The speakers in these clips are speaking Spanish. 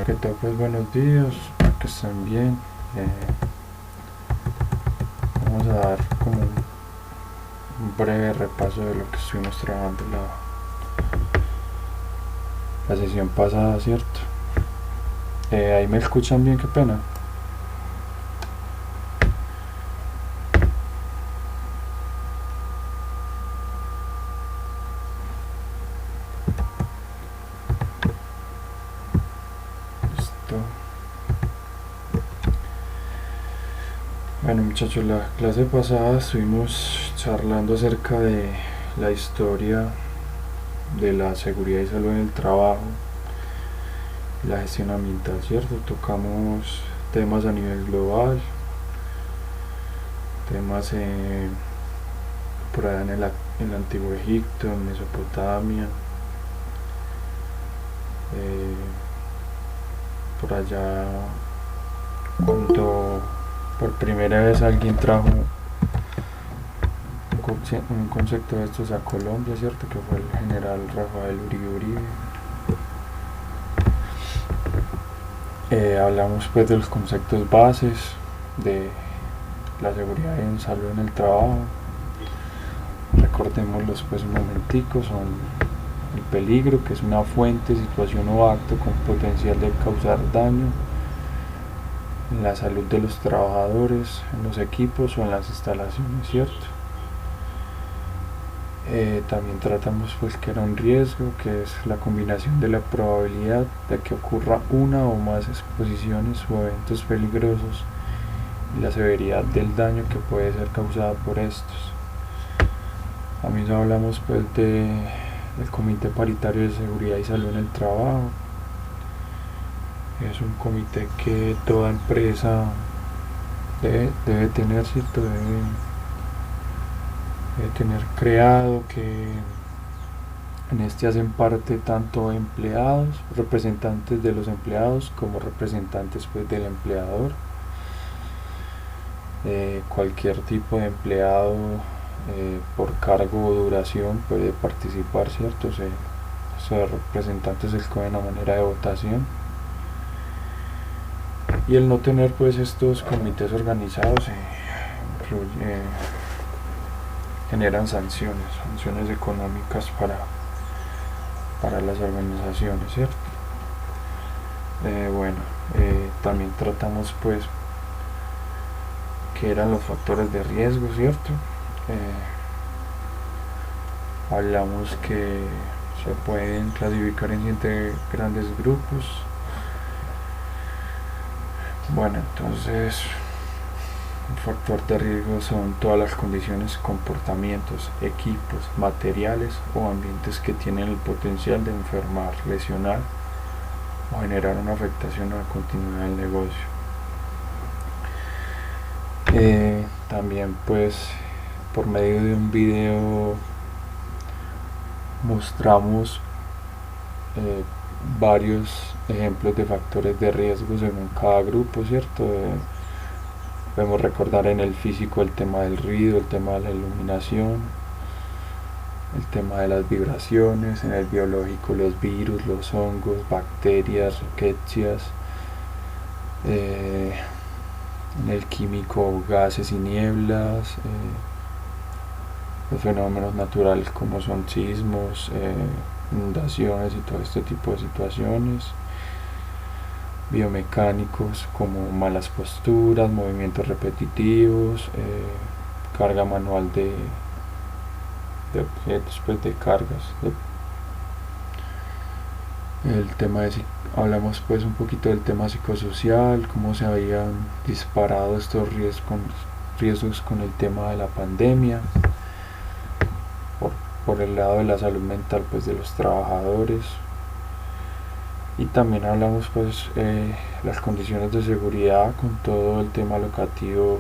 Que todo, pues buenos días, espero que estén bien. Vamos a dar como un breve repaso de lo que estuvimos trabajando la sesión pasada, ¿cierto? Ahí me escuchan bien, qué pena. Listo. Bueno, muchachos, la clase pasada estuvimos charlando acerca de la historia de la seguridad y salud en el trabajo, la gestión ambiental, ¿cierto? Tocamos temas a nivel global, temas por allá en el antiguo Egipto, en Mesopotamia, por allá cuando por primera vez alguien trajo un concepto de estos a Colombia, ¿cierto? Que fue el general Rafael Uribe. Hablamos pues de los conceptos bases de la seguridad en salud en el trabajo. Recordémoslos pues un momentico. Son el peligro, que es una fuente, situación o acto con potencial de causar daño en la salud de los trabajadores, en los equipos o en las instalaciones, ¿cierto? También tratamos pues que era un riesgo, que es la combinación de la probabilidad de que ocurra una o más exposiciones o eventos peligrosos y la severidad del daño que puede ser causado por estos. También hablamos pues del Comité Paritario de Seguridad y Salud en el Trabajo. Es un comité que toda empresa debe tener, ¿cierto? Debe tener creado, que en este hacen parte tanto empleados, representantes de los empleados, como representantes pues del empleador. Cualquier tipo de empleado por cargo o duración puede participar, ¿cierto? Esos representantes se escogen a manera de votación. Y el no tener pues estos comités organizados generan sanciones económicas para las organizaciones, ¿cierto? También tratamos pues que eran los factores de riesgo, ¿cierto? Hablamos que se pueden clasificar en 7 grandes grupos. Bueno, entonces un factor de riesgo son todas las condiciones, comportamientos, equipos, materiales o ambientes que tienen el potencial de enfermar, lesionar o generar una afectación a la continuidad del negocio. También pues por medio de un video mostramos varios ejemplos de factores de riesgo según cada grupo, ¿cierto? Podemos recordar en el físico el tema del ruido, el tema de la iluminación, el tema de las vibraciones; en el biológico los virus, los hongos, bacterias, riquecias; en el químico gases y nieblas; los fenómenos naturales como son sismos, inundaciones y todo este tipo de situaciones; biomecánicos como malas posturas, movimientos repetitivos, carga manual de objetos, pues de cargas. Hablamos pues un poquito del tema psicosocial, cómo se habían disparado estos riesgos con el tema de la pandemia, por el lado de la salud mental pues de los trabajadores. Y también hablamos pues las condiciones de seguridad con todo el tema locativo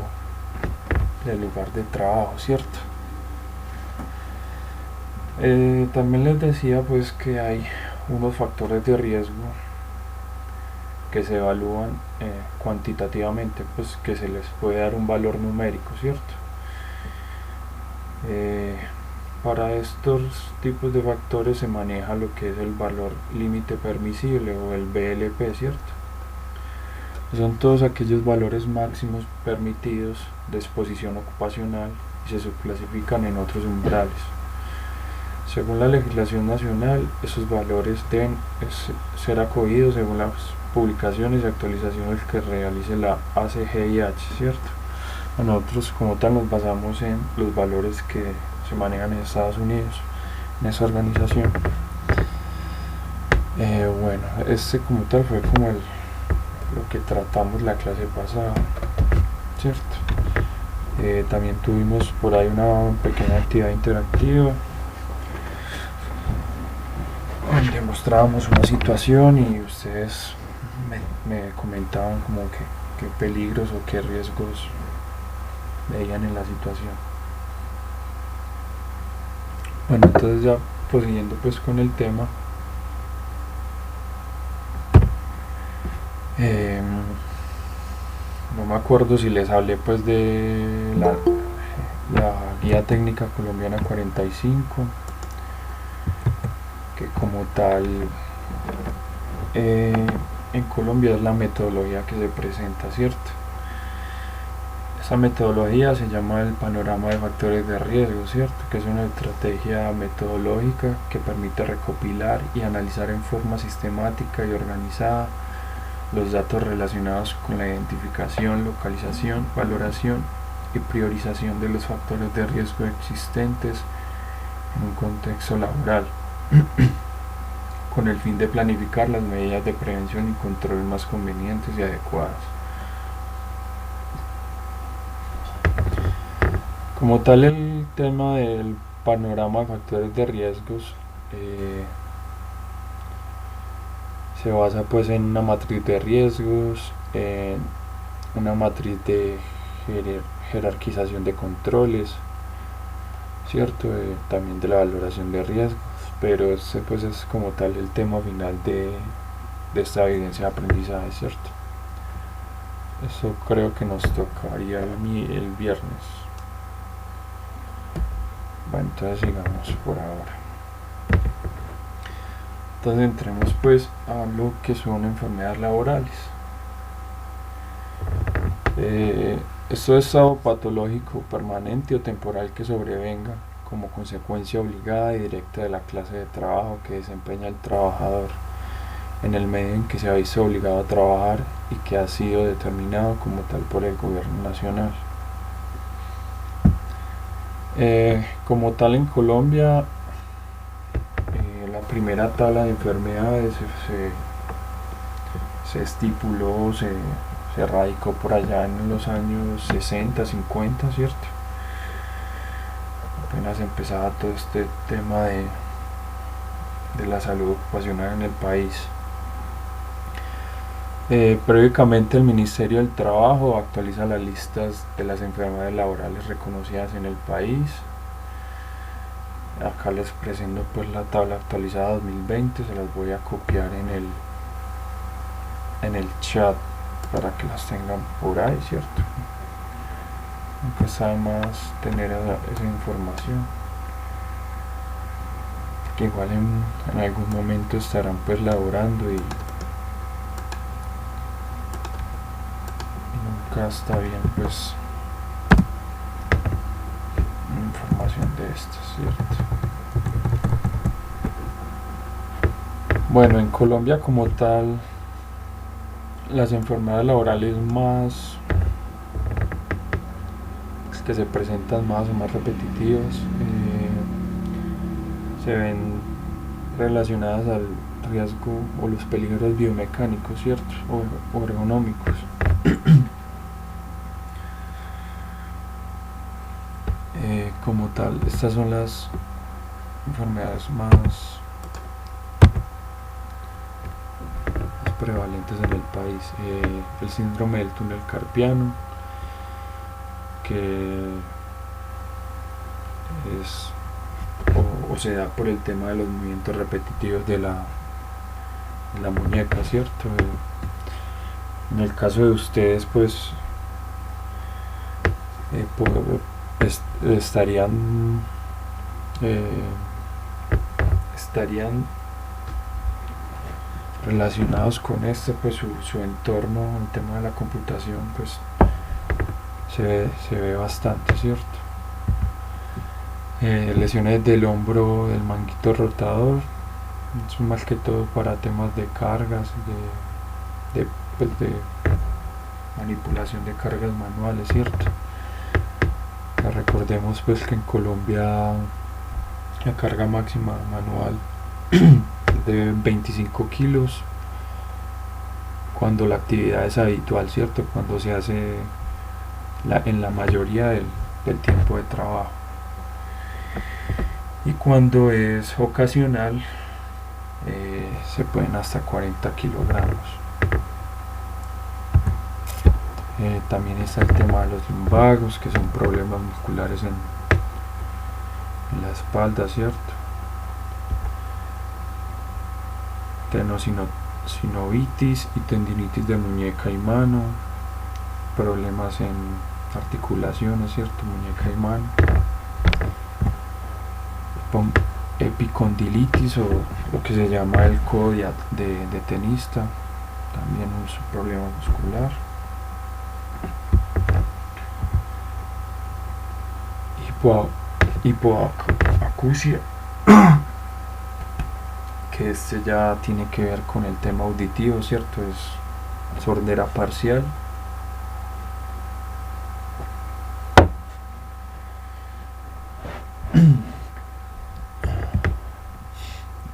del lugar de trabajo, ¿cierto? También les decía pues que hay unos factores de riesgo que se evalúan cuantitativamente, pues que se les puede dar un valor numérico, ¿cierto? Para estos tipos de factores se maneja lo que es el valor límite permisible o el BLP, ¿cierto? Son todos aquellos valores máximos permitidos de exposición ocupacional y se subclasifican en otros umbrales. Según la legislación nacional, esos valores deben ser acogidos según las publicaciones y actualizaciones que realice la ACGIH, ¿cierto? Nosotros como tal nos basamos en los valores que se manejan en Estados Unidos, en esa organización. Bueno, este como tal fue como lo que tratamos la clase pasada, ¿cierto? También tuvimos por ahí una pequeña actividad interactiva donde mostrábamos una situación y ustedes me comentaban como que qué peligros o qué riesgos veían en la situación. Bueno, entonces ya prosiguiendo pues con el tema, no me acuerdo si les hablé pues de la guía técnica colombiana 45, que como tal en Colombia es la metodología que se presenta, ¿cierto? Esa metodología se llama el panorama de factores de riesgo, ¿cierto? Que es una estrategia metodológica que permite recopilar y analizar en forma sistemática y organizada los datos relacionados con la identificación, localización, valoración y priorización de los factores de riesgo existentes en un contexto laboral, con el fin de planificar las medidas de prevención y control más convenientes y adecuadas. Como tal, el tema del panorama de factores de riesgos se basa pues en una matriz de riesgos, en una matriz de jerarquización de controles, cierto, también de la valoración de riesgos, pero este pues es como tal el tema final de esta evidencia de aprendizaje, cierto. Eso creo que nos tocaría el viernes. Bueno, entonces sigamos por ahora. Entonces entremos pues a lo que son enfermedades laborales. Esto es estado patológico permanente o temporal que sobrevenga como consecuencia obligada y directa de la clase de trabajo que desempeña el trabajador en el medio en que se ha visto obligado a trabajar y que ha sido determinado como tal por el gobierno nacional. Como tal en Colombia, la primera tabla de enfermedades se estipuló, se radicó por allá en los años 60, 50, ¿cierto? Apenas empezaba todo este tema de la salud ocupacional en el país. Periódicamente el Ministerio del Trabajo actualiza las listas de las enfermedades laborales reconocidas en el país. Acá les presento pues la tabla actualizada 2020, se las voy a copiar en el chat para que las tengan por ahí, ¿cierto? Nunca está de más tener esa información, que igual en algún momento estarán pues laborando y nunca está bien pues información de esto, ¿cierto? Bueno, en Colombia como tal, las enfermedades laborales más que se presentan más o más repetitivas se ven relacionadas al riesgo o los peligros biomecánicos, ¿cierto? O ergonómicos. Como tal, estas son las enfermedades más prevalentes en el país. El síndrome del túnel carpiano, que es o se da por el tema de los movimientos repetitivos de la muñeca, ¿cierto? En el caso de ustedes pues estarían relacionados con este, pues su entorno, el tema de la computación, pues se ve bastante, ¿cierto? Lesiones del hombro, del manguito rotador, es más que todo para temas de cargas, pues de manipulación de cargas manuales, ¿cierto? Recordemos pues que en Colombia la carga máxima manual de 25 kilos cuando la actividad es habitual, ¿cierto? Cuando se hace en la mayoría del tiempo de trabajo. Y cuando es ocasional se pueden hasta 40 kilogramos. También está el tema de los lumbagos, que son problemas musculares en la espalda, ¿cierto? Tenosinovitis y tendinitis de muñeca y mano, problemas en articulaciones, ¿cierto? Muñeca y mano. Epicondilitis, o lo que se llama el codo de tenista, también un problema muscular. Hipoacusia, que este ya tiene que ver con el tema auditivo, ¿cierto? Es sordera parcial.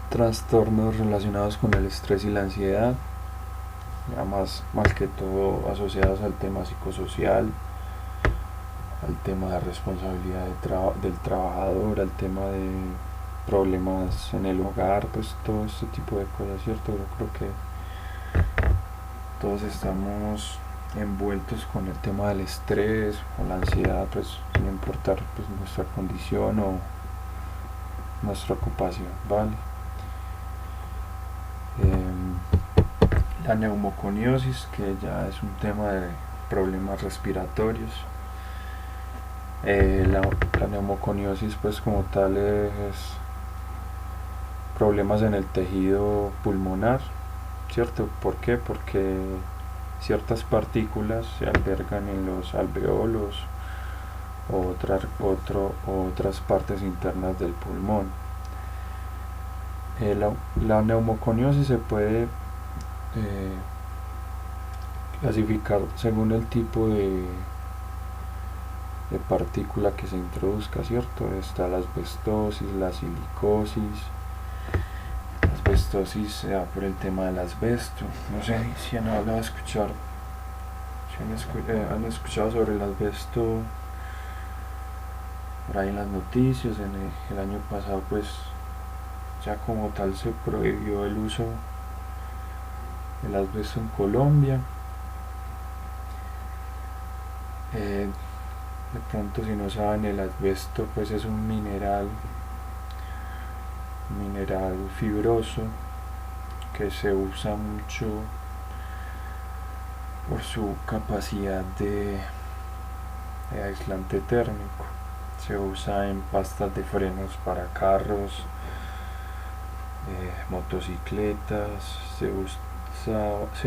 Trastornos relacionados con el estrés y la ansiedad, ya más que todo asociados al tema psicosocial, al tema de responsabilidad del trabajador, al tema de problemas en el hogar, pues todo este tipo de cosas, ¿cierto? Yo creo que todos estamos envueltos con el tema del estrés o la ansiedad, pues sin importar pues nuestra condición o nuestra ocupación, ¿vale? La neumoconiosis, que ya es un tema de problemas respiratorios. La neumoconiosis pues como tal es problemas en el tejido pulmonar, ¿cierto? ¿Por qué? Porque ciertas partículas se albergan en los alveolos o otras partes internas del pulmón. La neumoconiosis se puede clasificar según el tipo de partícula que se introduzca, ¿cierto? Está la asbestosis, la silicosis. La asbestosis se da por el tema del asbesto. No sé si han hablado de escuchar, han escuchado sobre el asbesto por ahí en las noticias. En el año pasado pues ya como tal se prohibió el uso del asbesto en Colombia. De pronto, si no saben, el asbesto pues es un mineral fibroso que se usa mucho por su capacidad de aislante térmico. Se usa en pastas de frenos para carros, motocicletas, se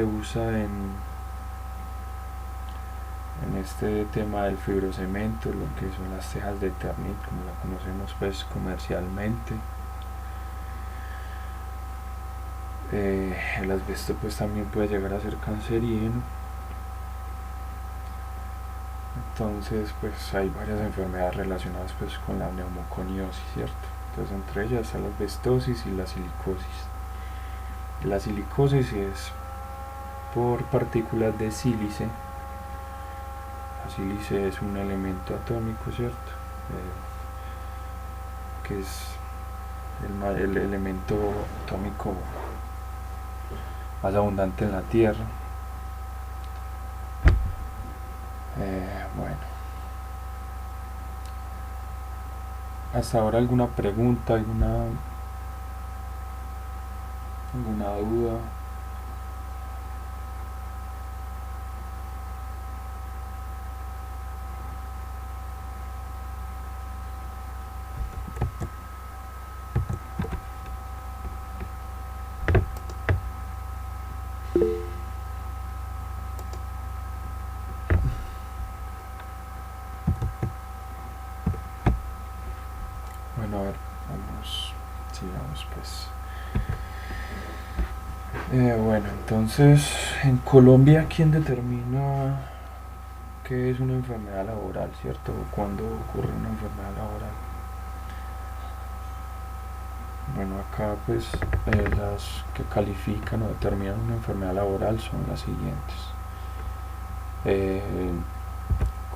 usa en este tema del fibrocemento, lo que son las tejas de Eternit, como la conocemos pues comercialmente. El asbesto pues también puede llegar a ser cancerígeno. Entonces pues hay varias enfermedades relacionadas pues con la neumoconiosis, ¿cierto? Entonces entre ellas está la asbestosis y la silicosis. La silicosis es por partículas de sílice. La sílice es un elemento atómico, ¿cierto? Que es el elemento atómico más abundante en la Tierra. Bueno, hasta ahora alguna pregunta, alguna duda. Bueno, entonces, en Colombia, ¿quién determina qué es una enfermedad laboral, cierto? ¿O cuándo ocurre una enfermedad laboral? Bueno, acá pues las que califican o determinan una enfermedad laboral son las siguientes. Eh,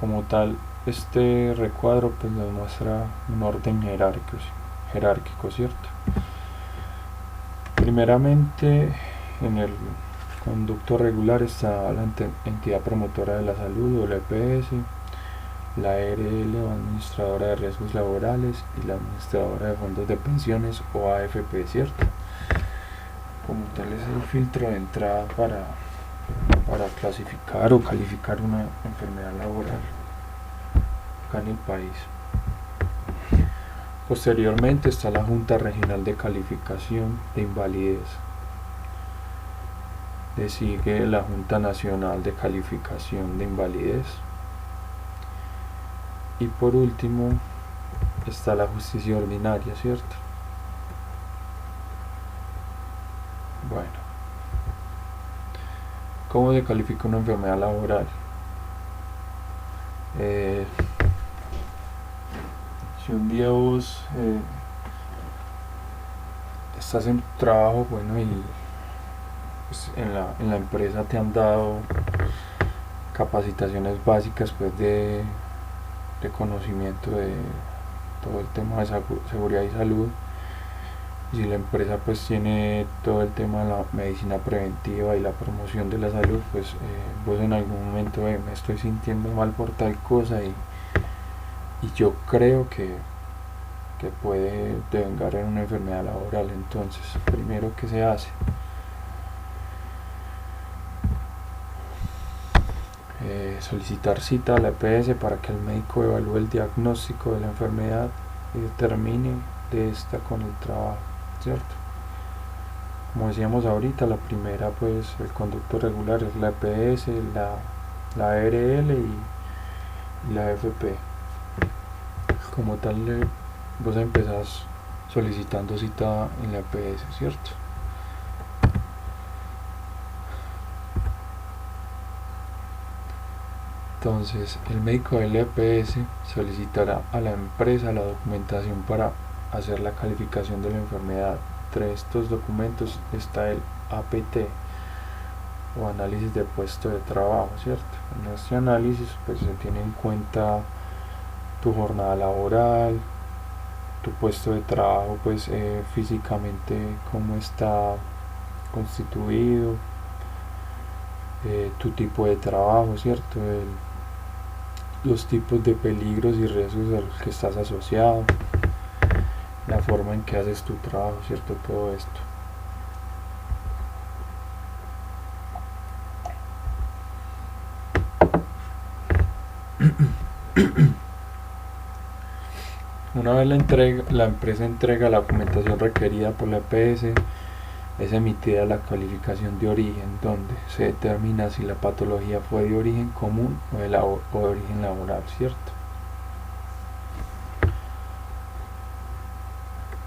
como tal, este recuadro pues nos muestra un orden jerárquico, ¿cierto? Primeramente, en el conducto regular está la entidad promotora de la salud o la EPS, la ARL o administradora de riesgos laborales y la administradora de fondos de pensiones o AFP, ¿cierto? Como tal es el filtro de entrada para clasificar o calificar una enfermedad laboral acá en el país. Posteriormente está la Junta Regional de Calificación de Invalidez. Le sigue la Junta Nacional de Calificación de Invalidez. Y por último está la justicia ordinaria, ¿cierto? Bueno, ¿cómo se califica una enfermedad laboral? Si un día vos estás en tu trabajo, bueno, y pues, en la empresa te han dado capacitaciones básicas pues de conocimiento de todo el tema de seguridad y salud. Y si la empresa pues tiene todo el tema de la medicina preventiva y la promoción de la salud, pues vos en algún momento me estoy sintiendo mal por tal cosa y yo creo que puede devengar en una enfermedad laboral. Entonces, primero, ¿qué se hace? Solicitar cita a la EPS para que el médico evalúe el diagnóstico de la enfermedad y determine de esta con el trabajo, ¿cierto? Como decíamos ahorita, la primera pues el conducto regular es la EPS, la ARL y la AFP. Como tal, vos empezás solicitando cita en la EPS, ¿cierto? Entonces, el médico del EPS solicitará a la empresa la documentación para hacer la calificación de la enfermedad. Entre estos documentos está el APT o análisis de puesto de trabajo, ¿cierto? En este análisis pues se tiene en cuenta tu jornada laboral, tu puesto de trabajo, pues físicamente cómo está constituido, tu tipo de trabajo, ¿cierto? Los tipos de peligros y riesgos a los que estás asociado, la forma en que haces tu trabajo, ¿cierto? Todo esto. Una vez la empresa entrega la documentación requerida por la EPS, es emitida la calificación de origen, donde se determina si la patología fue de origen común o de origen laboral, ¿cierto?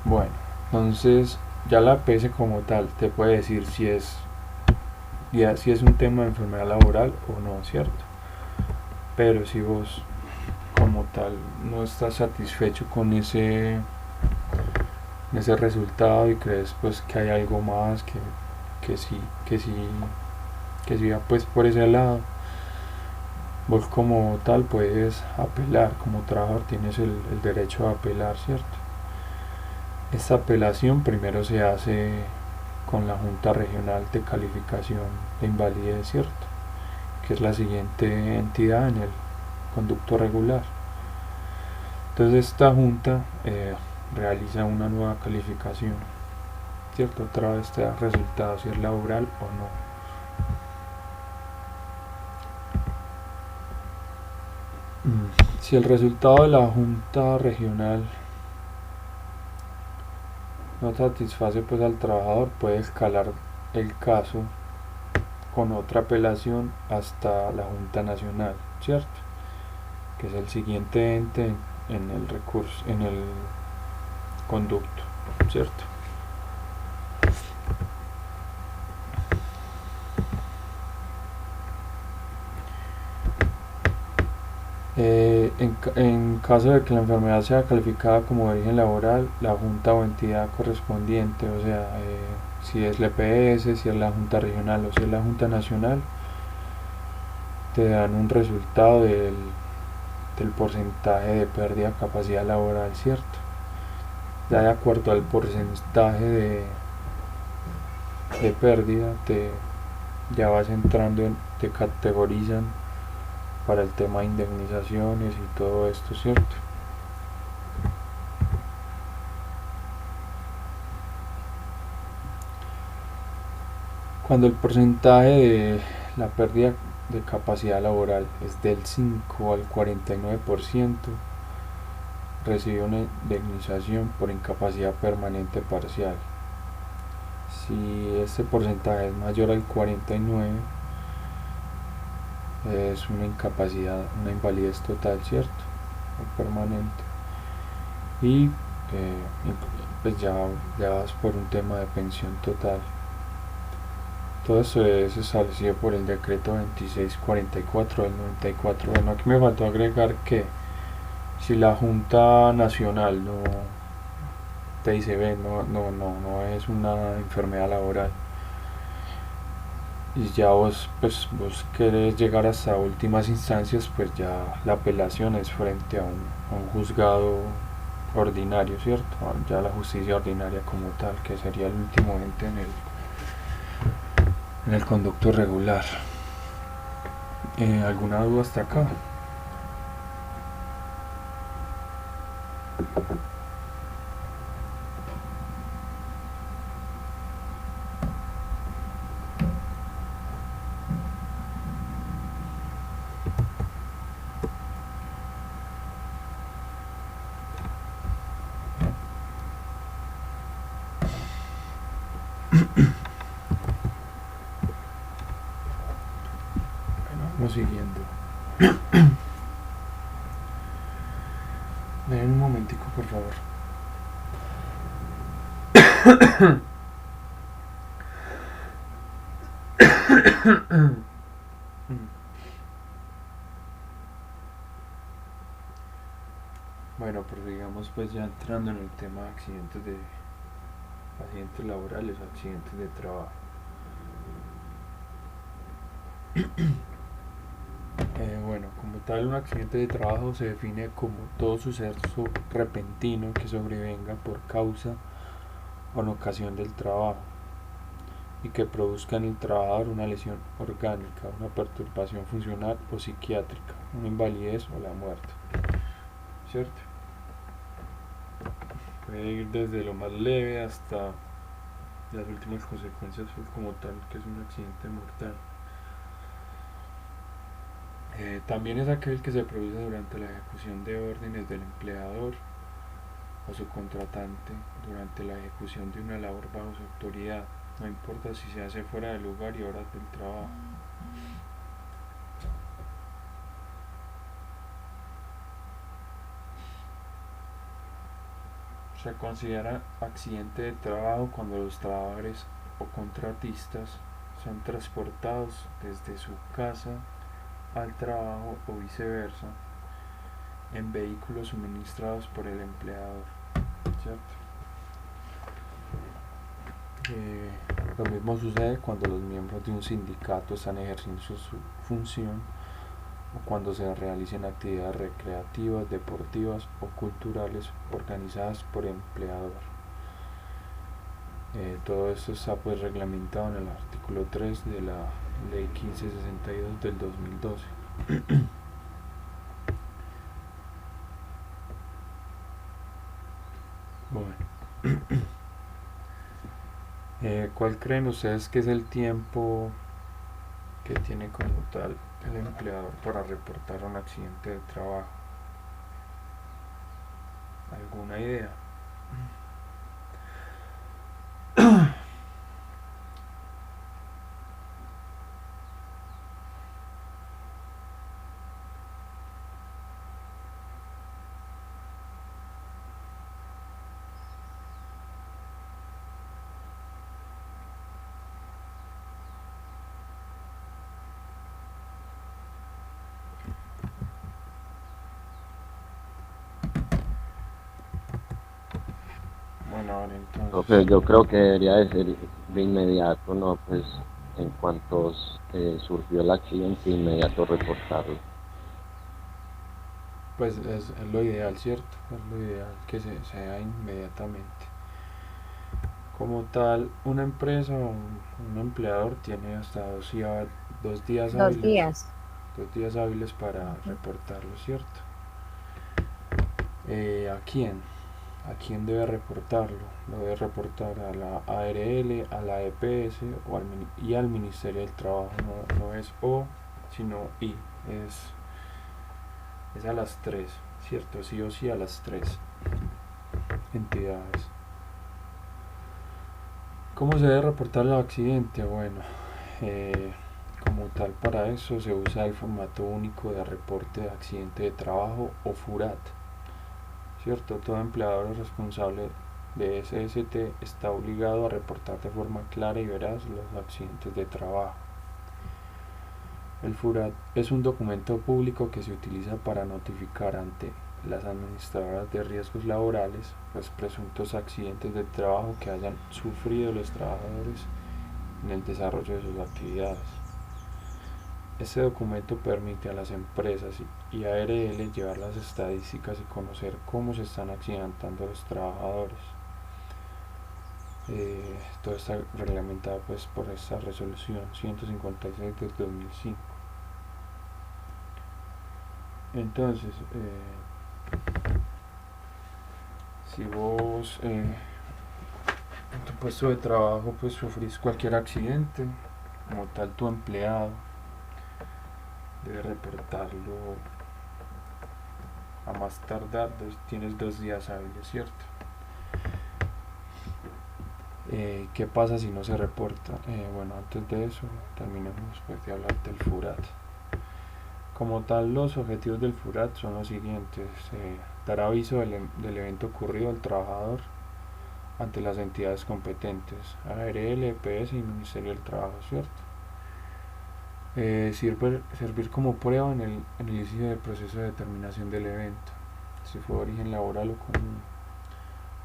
Bueno, entonces ya la EPS como tal te puede decir si es un tema de enfermedad laboral o no, ¿cierto? Pero si vos como tal no estás satisfecho con ese resultado y crees pues que hay algo más que sí va pues por ese lado, vos como tal puedes apelar, como trabajador tienes el derecho a apelar, ¿cierto? Esta apelación primero se hace con la Junta Regional de Calificación de Invalidez, ¿cierto? Que es la siguiente entidad en el conducto regular. Entonces esta junta realiza una nueva calificación, ¿cierto? Otra vez te da resultado si es laboral o no. Si el resultado de la junta regional no satisface pues al trabajador, puede escalar el caso con otra apelación hasta la Junta Nacional, ¿cierto? Que es el siguiente ente en el recurso, en el conducto, ¿cierto? En caso de que la enfermedad sea calificada como de origen laboral, la junta o entidad correspondiente, o sea, si es la EPS, si es la junta regional o si es la junta nacional, te dan un resultado del porcentaje de pérdida de capacidad laboral, ¿cierto? Ya de acuerdo al porcentaje de pérdida, ya vas entrando te categorizan para el tema de indemnizaciones y todo esto, ¿cierto? Cuando el porcentaje de la pérdida de capacidad laboral es del 5 al 49%, recibe una indemnización por incapacidad permanente parcial. Si este porcentaje es mayor al 49%, es una incapacidad, una invalidez total, ¿cierto? O permanente. Y pues ya vas por un tema de pensión total. Todo eso es establecido por el decreto 2644 del 94. Bueno, aquí me faltó agregar que si la Junta Nacional no te dice, ve, no es una enfermedad laboral, y ya vos querés llegar hasta últimas instancias, pues ya la apelación es frente a un juzgado ordinario, ¿cierto? Ya la justicia ordinaria como tal, que sería el último ente en el conducto regular. ¿Alguna duda hasta acá? Bueno, vamos siguiendo. Ven un momentico, por favor. Bueno, pero digamos pues ya entrando en el tema de accidentes laborales o accidentes de trabajo. Bueno, como tal, un accidente de trabajo se define como todo suceso repentino que sobrevenga por causa o en ocasión del trabajo y que produzca en el trabajador una lesión orgánica, una perturbación funcional o psiquiátrica, una invalidez o la muerte, ¿cierto? Puede ir desde lo más leve hasta las últimas consecuencias, pues, como tal, que es un accidente mortal. También es aquel que se produce durante la ejecución de órdenes del empleador o su contratante durante la ejecución de una labor bajo su autoridad, no importa si se hace fuera del lugar y horas del trabajo. Se considera accidente de trabajo cuando los trabajadores o contratistas son transportados desde su casa al trabajo o viceversa en vehículos suministrados por el empleador, ¿cierto? Lo mismo sucede cuando los miembros de un sindicato están ejerciendo su función o cuando se realicen actividades recreativas, deportivas o culturales organizadas por el empleador. Todo esto está pues reglamentado en el artículo 3 de la ley 1562 del 2012. Bueno, ¿cuál creen ustedes que es el tiempo que tiene como tal el empleador para reportar un accidente de trabajo? ¿Alguna idea? Bueno, ahora Profe, entonces, yo creo que debería de ser de inmediato, ¿no? Pues en cuanto surgió el accidente, de inmediato reportarlo. pues es lo ideal, ¿cierto? Es lo ideal que se sea inmediatamente. Como tal, una empresa o un empleador tiene hasta dos días Dos hábiles, días. 2 días hábiles para Ujú. reportarlo, ¿cierto? ¿A quién? ¿A quién debe reportarlo? Lo debe reportar a la ARL, a la EPS y al Ministerio del Trabajo. No, no es O, sino I. Es a las tres, ¿cierto? Sí o sí a las tres entidades. ¿Cómo se debe reportar el accidente? Bueno, eh, como tal para eso se usa el formato único de reporte de accidente de trabajo o FURAT, ¿cierto? Todo empleador responsable de SST está obligado a reportar de forma clara y veraz los accidentes de trabajo. El FURAT es un documento público que se utiliza para notificar ante las administradoras de riesgos laborales los presuntos accidentes de trabajo que hayan sufrido los trabajadores en el desarrollo de sus actividades. Este documento permite a las empresas y ARL llevar las estadísticas y conocer cómo se están accidentando los trabajadores. Todo está reglamentado pues, por esta resolución 156 del 2005. Entonces, si vos en tu puesto de trabajo pues sufrís cualquier accidente, como tal tu empleado debe reportarlo a más tardar, tienes 2 días hábiles, ¿cierto? ¿Qué pasa si no se reporta? Bueno, antes de eso, terminemos pues, de hablar del FURAT. Como tal, los objetivos del FURAT son los siguientes: dar aviso del evento ocurrido al trabajador ante las entidades competentes, ARL, EPS y Ministerio del Trabajo, ¿cierto? Servir como prueba en el inicio del proceso de determinación del evento, si fue de origen laboral o común.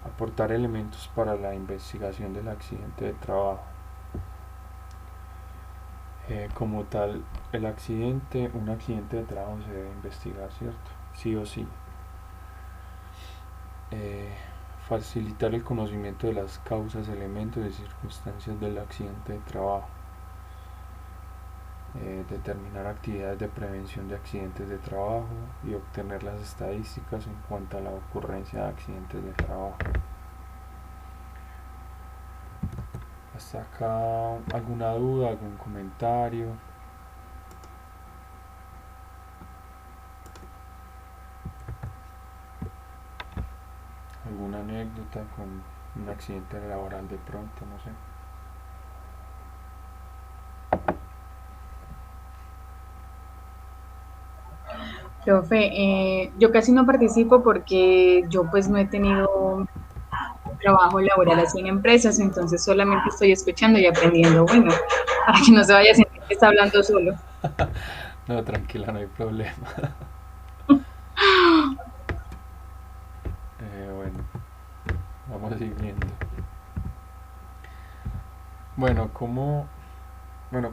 Aportar elementos para la investigación del accidente de trabajo. Como tal, un accidente de trabajo se debe investigar, ¿cierto? Sí o sí. Eh, Facilitar el conocimiento de las causas, elementos y circunstancias del accidente de trabajo. Determinar actividades de prevención de accidentes de trabajo y obtener las estadísticas en cuanto a la ocurrencia de accidentes de trabajo. Hasta acá, ¿alguna duda, algún comentario? ¿Alguna anécdota con un accidente laboral de pronto? No sé. Profe, yo casi no participo porque yo pues no he tenido trabajo laboral así en empresas, entonces solamente estoy escuchando y aprendiendo, bueno, para que no se vaya a sentir que está hablando solo. No, tranquila, no hay problema. Bueno, vamos siguiendo. Bueno,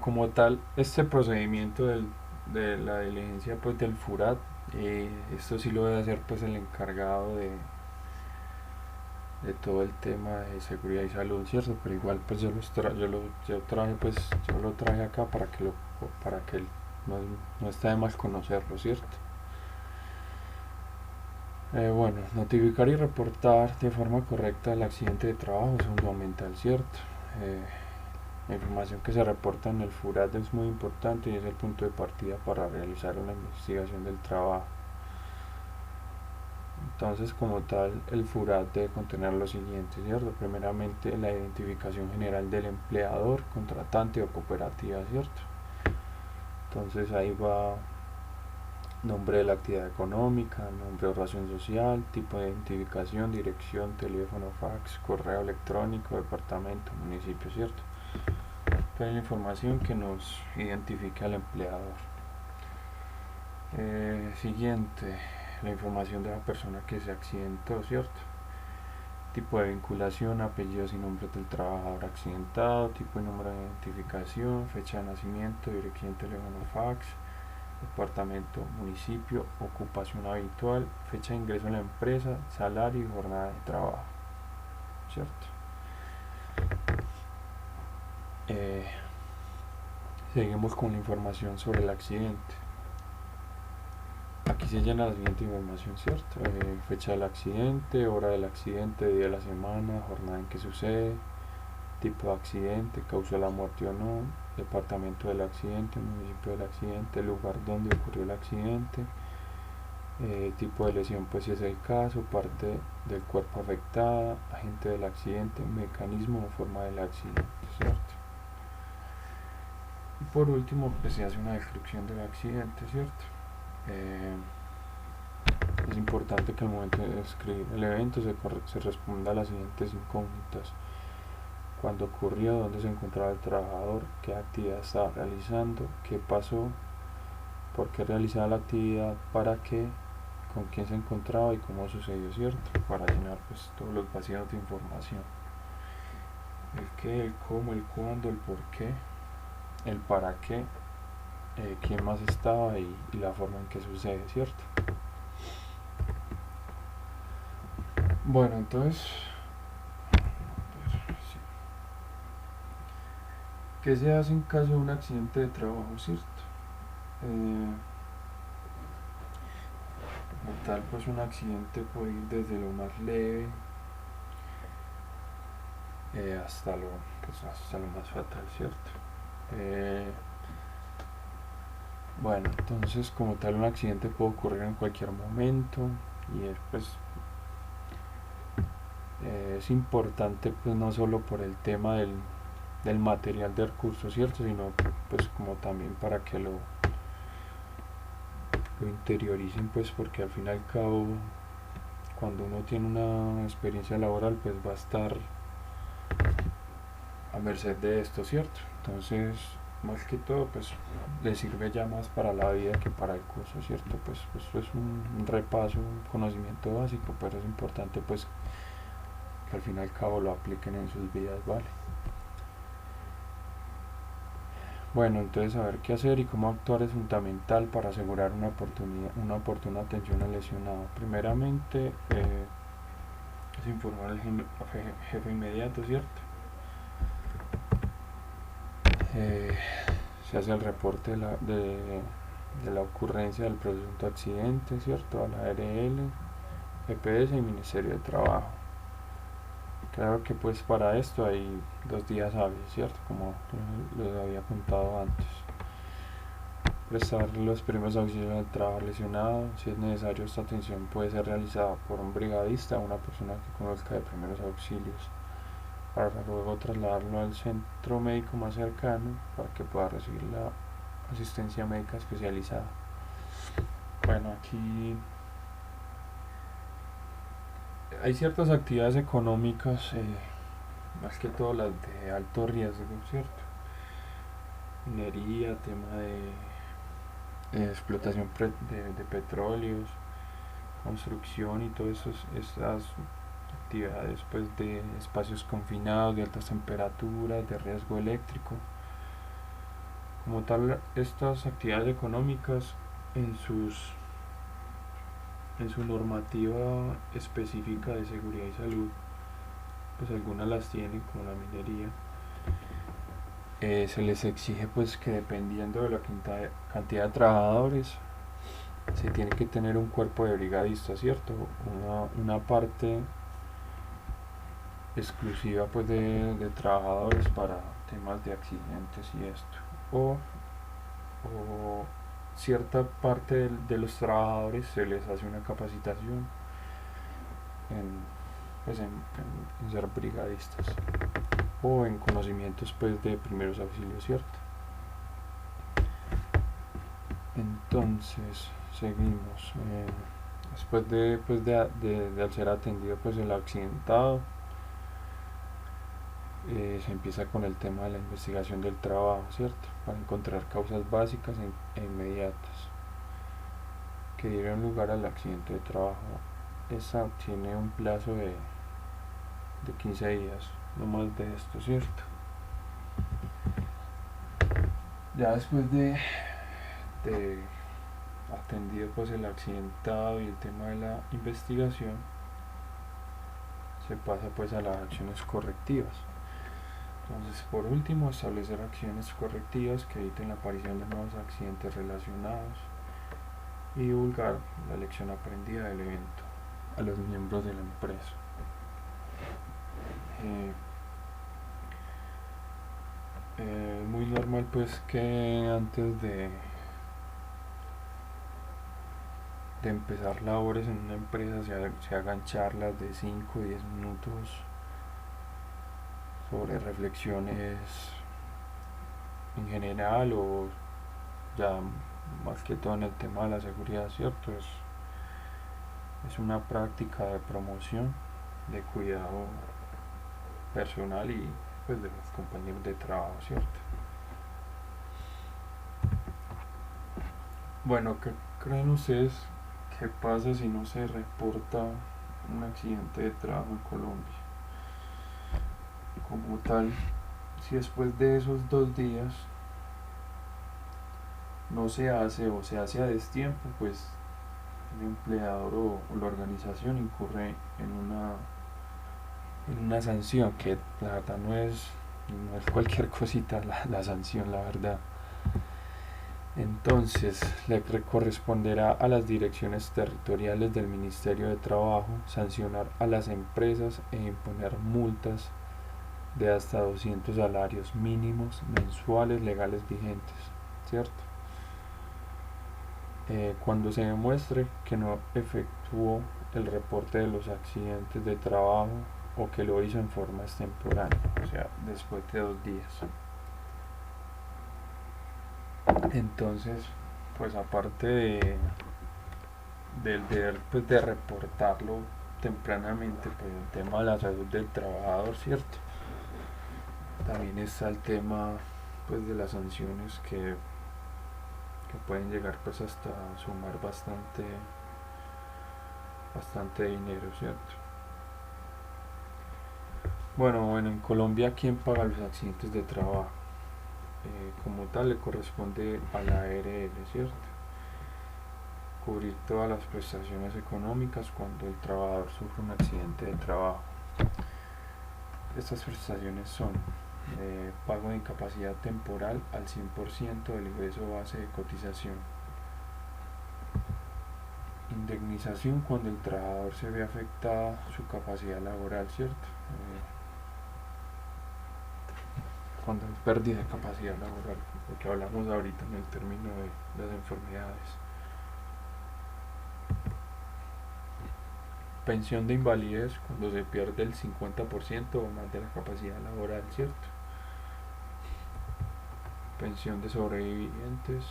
como tal, este procedimiento de la diligencia pues del FURAT, esto sí lo debe hacer pues el encargado de todo el tema de seguridad y salud, ¿cierto? Pero igual pues yo lo traje acá para que no, no está de más conocerlo, ¿cierto? Bueno, notificar y reportar de forma correcta el accidente de trabajo es fundamental, ¿cierto? Eh, la información que se reporta en el FURAT es muy importante y es el punto de partida para realizar una investigación del trabajo. Entonces, como tal, el FURAT debe contener lo siguiente, ¿cierto? Primeramente, la identificación general del empleador, contratante o cooperativa, ¿cierto? Entonces, ahí va nombre de la actividad económica, nombre o razón social, tipo de identificación, dirección, teléfono, fax, correo electrónico, departamento, municipio, ¿cierto? Toda la información que nos identifique al empleador. Siguiente, la información de la persona que se accidentó, ¿cierto? tipo de vinculación, apellidos y nombres del trabajador accidentado, tipo y número de identificación, fecha de nacimiento, dirección, teléfono, fax, departamento, municipio, ocupación habitual, fecha de ingreso en la empresa, salario y jornada de trabajo, ¿cierto? Seguimos con la información sobre el accidente. Aquí se llena la siguiente información, ¿cierto? Fecha del accidente, hora del accidente, día de la semana, jornada en que sucede, tipo de accidente, causa la muerte o no, departamento del accidente, municipio del accidente, lugar donde ocurrió el accidente, tipo de lesión, pues si es el caso, parte del cuerpo afectada, agente del accidente, mecanismo o forma del accidente, ¿cierto? Y por último, pues se hace una descripción del accidente, ¿cierto? Es importante que al momento de describir el evento se responda a las siguientes incógnitas: cuándo ocurrió, dónde se encontraba el trabajador, qué actividad estaba realizando, qué pasó, por qué realizaba la actividad, para qué, con quién se encontraba y cómo sucedió, ¿cierto? Para llenar pues todos los vacíos de información: el qué, el cómo, el cuándo, el por qué, el para qué, quién más estaba y la forma en que sucede, ¿cierto? Bueno, entonces, sí. ¿Qué se hace en caso de un accidente de trabajo, cierto? Como tal, pues un accidente puede ir desde lo más leve hasta lo más fatal, ¿cierto? Bueno, entonces como tal un accidente puede ocurrir en cualquier momento y es importante pues no solo por el tema del material de recursos, ¿cierto? Sino pues como también para que lo interioricen, pues porque al fin y al cabo cuando uno tiene una experiencia laboral pues va a estar a merced de esto, ¿cierto? Entonces más que todo pues le sirve ya más para la vida que para el curso, ¿cierto? Pues esto es un repaso, un conocimiento básico, pero es importante pues que al fin y al cabo lo apliquen en sus vidas, ¿vale? Bueno, entonces saber qué hacer y cómo actuar es fundamental para asegurar una oportuna atención al lesionado. Primeramente, es informar al jefe inmediato, ¿cierto? Se hace el reporte de la ocurrencia del presunto accidente, ¿cierto? A la ARL, EPS y Ministerio de Trabajo. Claro que pues para esto hay 2 días hábiles, ¿cierto? Como les había contado antes. Prestar los primeros auxilios al trabajador lesionado. Si es necesario, esta atención puede ser realizada por un brigadista o una persona que conozca de primeros auxilios, para luego trasladarlo al centro médico más cercano para que pueda recibir la asistencia médica especializada. Bueno, aquí hay ciertas actividades económicas, más que todo las de alto riesgo, ¿cierto? Minería, tema de explotación de petróleos, construcción y todas esas actividades pues de espacios confinados, de altas temperaturas, de riesgo eléctrico. Como tal, estas actividades económicas en su normativa específica de seguridad y salud, pues algunas las tienen, como la minería. Se les exige pues que dependiendo de la cantidad de trabajadores se tiene que tener un cuerpo de brigadistas, ¿cierto? Una parte exclusiva pues de trabajadores para temas de accidentes y esto, o cierta parte de los trabajadores se les hace una capacitación en ser brigadistas o en conocimientos pues de primeros auxilios, ¿cierto? Entonces seguimos. Después de ser atendido pues el accidentado, se empieza con el tema de la investigación del trabajo, ¿cierto? Para encontrar causas básicas e inmediatas que dieron lugar al accidente de trabajo. Esa tiene un plazo de 15 días, no más de esto, ¿cierto? Ya después de atendido pues el accidentado y el tema de la investigación, se pasa pues a las acciones correctivas. Entonces, por último, establecer acciones correctivas que eviten la aparición de nuevos accidentes relacionados y divulgar la lección aprendida del evento a los miembros de la empresa. Es muy normal pues que antes de empezar labores en una empresa se hagan charlas de 5 o 10 minutos sobre reflexiones en general, o ya más que todo en el tema de la seguridad, ¿cierto? Es una práctica de promoción, de cuidado personal y pues de los compañeros de trabajo, ¿cierto? Bueno, ¿qué creen ustedes que pasa si no se reporta un accidente de trabajo en Colombia? Como tal, si después de esos 2 días no se hace o se hace a destiempo, pues el empleador o la organización incurre en una sanción que la verdad no es cualquier cosita la sanción, la verdad. Entonces le corresponderá a las direcciones territoriales del Ministerio de Trabajo sancionar a las empresas e imponer multas de hasta 200 salarios mínimos mensuales legales vigentes, ¿cierto? Cuando se demuestre que no efectuó el reporte de los accidentes de trabajo o que lo hizo en forma extemporánea, o sea, después de 2 días. Entonces, pues aparte del deber pues, de reportarlo tempranamente, pues el tema de la salud del trabajador, ¿cierto? También está el tema pues de las sanciones que pueden llegar pues hasta sumar bastante dinero, ¿cierto? Bueno, en Colombia, ¿quién paga los accidentes de trabajo? Como tal le corresponde a la ARL, ¿cierto? Cubrir todas las prestaciones económicas cuando el trabajador sufre un accidente de trabajo. Estas prestaciones son pago de incapacidad temporal al 100% del ingreso base de cotización, indemnización cuando el trabajador se ve afectada su capacidad laboral, ¿cierto? Cuando hay pérdida de capacidad laboral, lo que hablamos ahorita en el término de las enfermedades. Pensión de invalidez cuando se pierde el 50% o más de la capacidad laboral, ¿cierto? Pensión de sobrevivientes,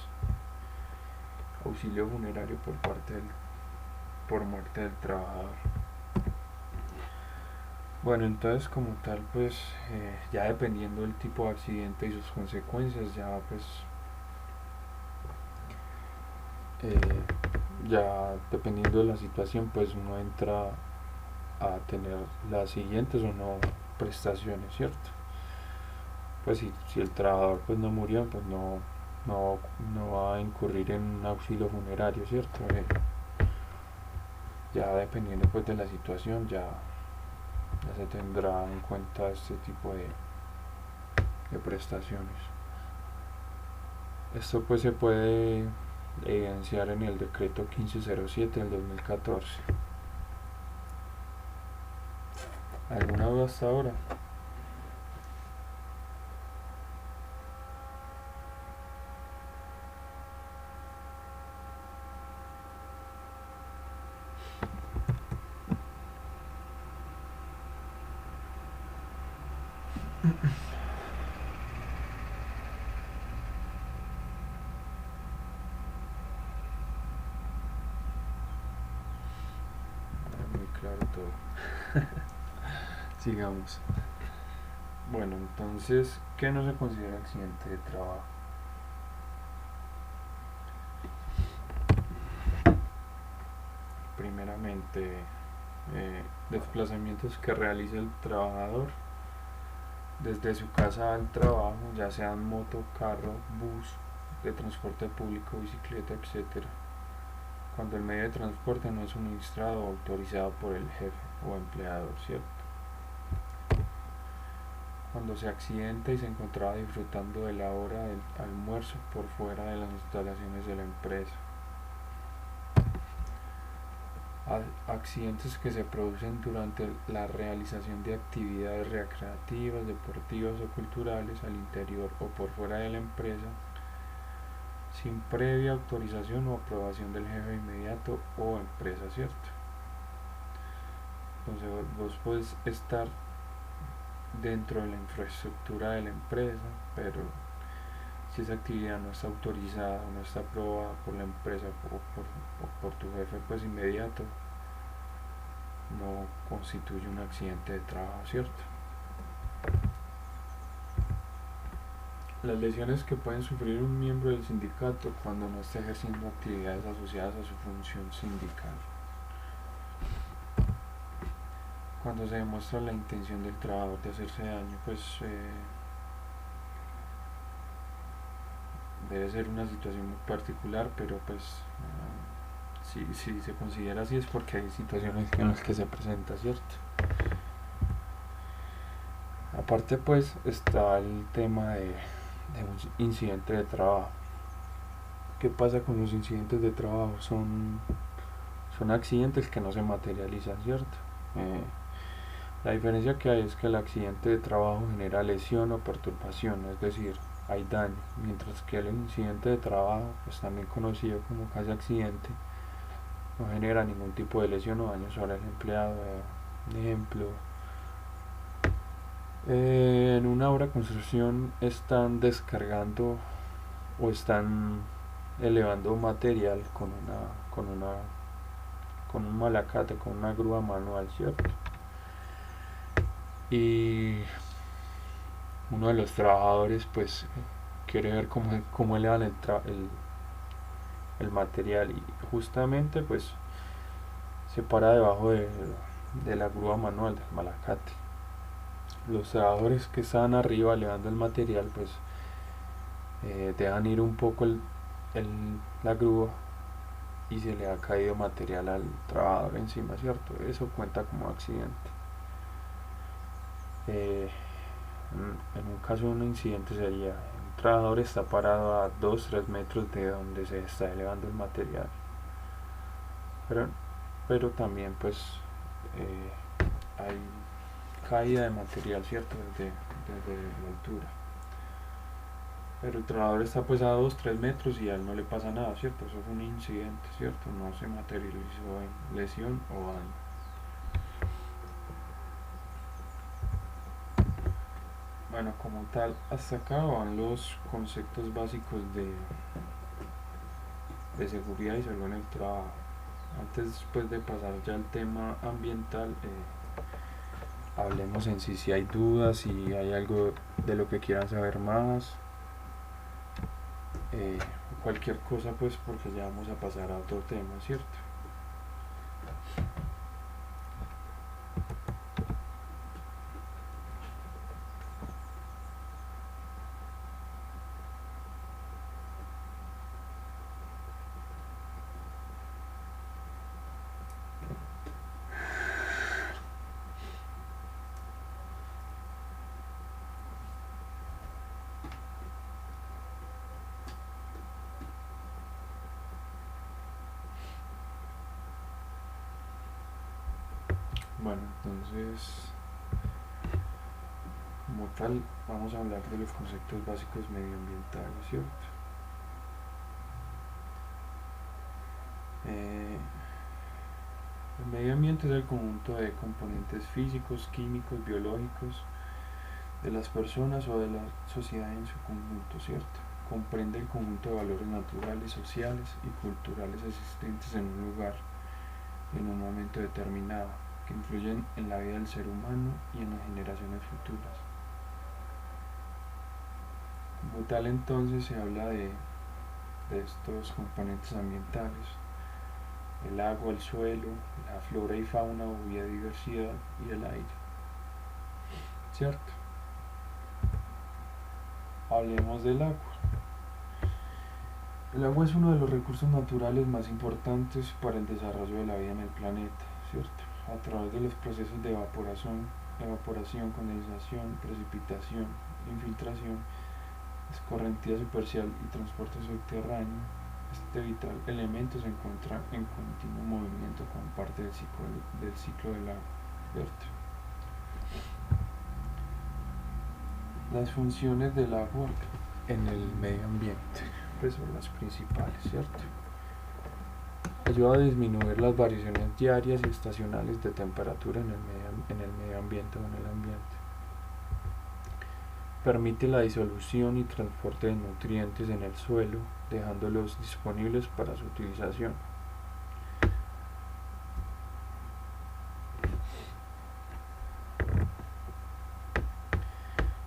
auxilio funerario por muerte del trabajador. Bueno, entonces como tal pues ya dependiendo del tipo de accidente y sus consecuencias, ya pues ya dependiendo de la situación pues uno entra a tener las siguientes o no prestaciones, ¿cierto? Pues si el trabajador pues no murió, pues no va a incurrir en un auxilio funerario, ¿cierto? Ya dependiendo pues de la situación ya se tendrá en cuenta este tipo de prestaciones. Esto pues se puede evidenciar en el decreto 1507 del 2014. ¿Alguna duda hasta ahora? Muy claro todo. Sigamos. Bueno, entonces, ¿qué no se considera accidente de trabajo? Primeramente, desplazamientos que realiza el trabajador desde su casa al trabajo, ya sean moto, carro, bus, de transporte público, bicicleta, etc. Cuando el medio de transporte no es suministrado o autorizado por el jefe o empleador, ¿cierto? Cuando se accidenta y se encontraba disfrutando de la hora del almuerzo por fuera de las instalaciones de la empresa. Accidentes que se producen durante la realización de actividades recreativas, deportivas o culturales al interior o por fuera de la empresa sin previa autorización o aprobación del jefe inmediato o empresa, ¿cierto? Entonces vos puedes estar dentro de la infraestructura de la empresa, pero si esa actividad no está autorizada o no está aprobada por la empresa o por tu jefe pues inmediato, no constituye un accidente de trabajo, ¿cierto? Las lesiones que pueden sufrir un miembro del sindicato cuando no está ejerciendo actividades asociadas a su función sindical. Cuando se demuestra la intención del trabajador de hacerse daño, pues debe ser una situación muy particular, pero pues si se considera así es porque hay situaciones en las que se presenta, ¿cierto? Aparte pues está el tema de un incidente de trabajo. ¿Qué pasa con los incidentes de trabajo? Son accidentes que no se materializan, ¿cierto? La diferencia que hay es que el accidente de trabajo genera lesión o perturbación, es decir, hay daño, mientras que el incidente de trabajo, pues también conocido como casi accidente, no genera ningún tipo de lesión o daño sobre el empleado. Un ejemplo, en una obra de construcción están descargando o están elevando material con un malacate, con una grúa manual, ¿cierto? Y uno de los trabajadores pues quiere ver cómo elevan el material y justamente pues se para debajo de la grúa manual del malacate. Los trabajadores que estaban arriba elevando el material pues dejan ir un poco la grúa y se le ha caído material al trabajador encima, ¿cierto? Eso cuenta como accidente. En un caso de un incidente sería un trabajador está parado a 2-3 metros de donde se está elevando el material, pero, pero también pues hay caída de material, ¿cierto? Desde la altura, pero el trabajador está pues a 2-3 metros y a él no le pasa nada, ¿cierto? Eso fue un incidente, ¿cierto? No se materializó en lesión o daño. Bueno, como tal, hasta acá van los conceptos básicos de seguridad y salud en el trabajo. Antes pues, de pasar ya al tema ambiental, hablemos en sí si hay dudas, si hay algo de lo que quieran saber más, cualquier cosa pues porque ya vamos a pasar a otro tema, ¿cierto? Bueno, entonces, como tal, vamos a hablar de los conceptos básicos medioambientales, ¿cierto? El medio ambiente es el conjunto de componentes físicos, químicos, biológicos de las personas o de la sociedad en su conjunto, ¿cierto? Comprende el conjunto de valores naturales, sociales y culturales existentes en un lugar en un momento determinado, que influyen en la vida del ser humano y en las generaciones futuras. Como tal, entonces se habla de estos componentes ambientales. el agua, el suelo, la flora y fauna o biodiversidad y el aire, ¿cierto? Hablemos del agua. El agua es uno de los recursos naturales más importantes para el desarrollo de la vida en el planeta, ¿cierto? A través de los procesos de evaporación, condensación, precipitación, infiltración, escorrentía superficial y transporte subterráneo, este vital elemento se encuentra en continuo movimiento como parte del ciclo del agua, ¿cierto? Las funciones del agua en el medio ambiente, pues son las principales, ¿cierto? Ayuda a disminuir las variaciones diarias y estacionales de temperatura en el medio ambiente o en el ambiente. Permite la disolución y transporte de nutrientes en el suelo, dejándolos disponibles para su utilización.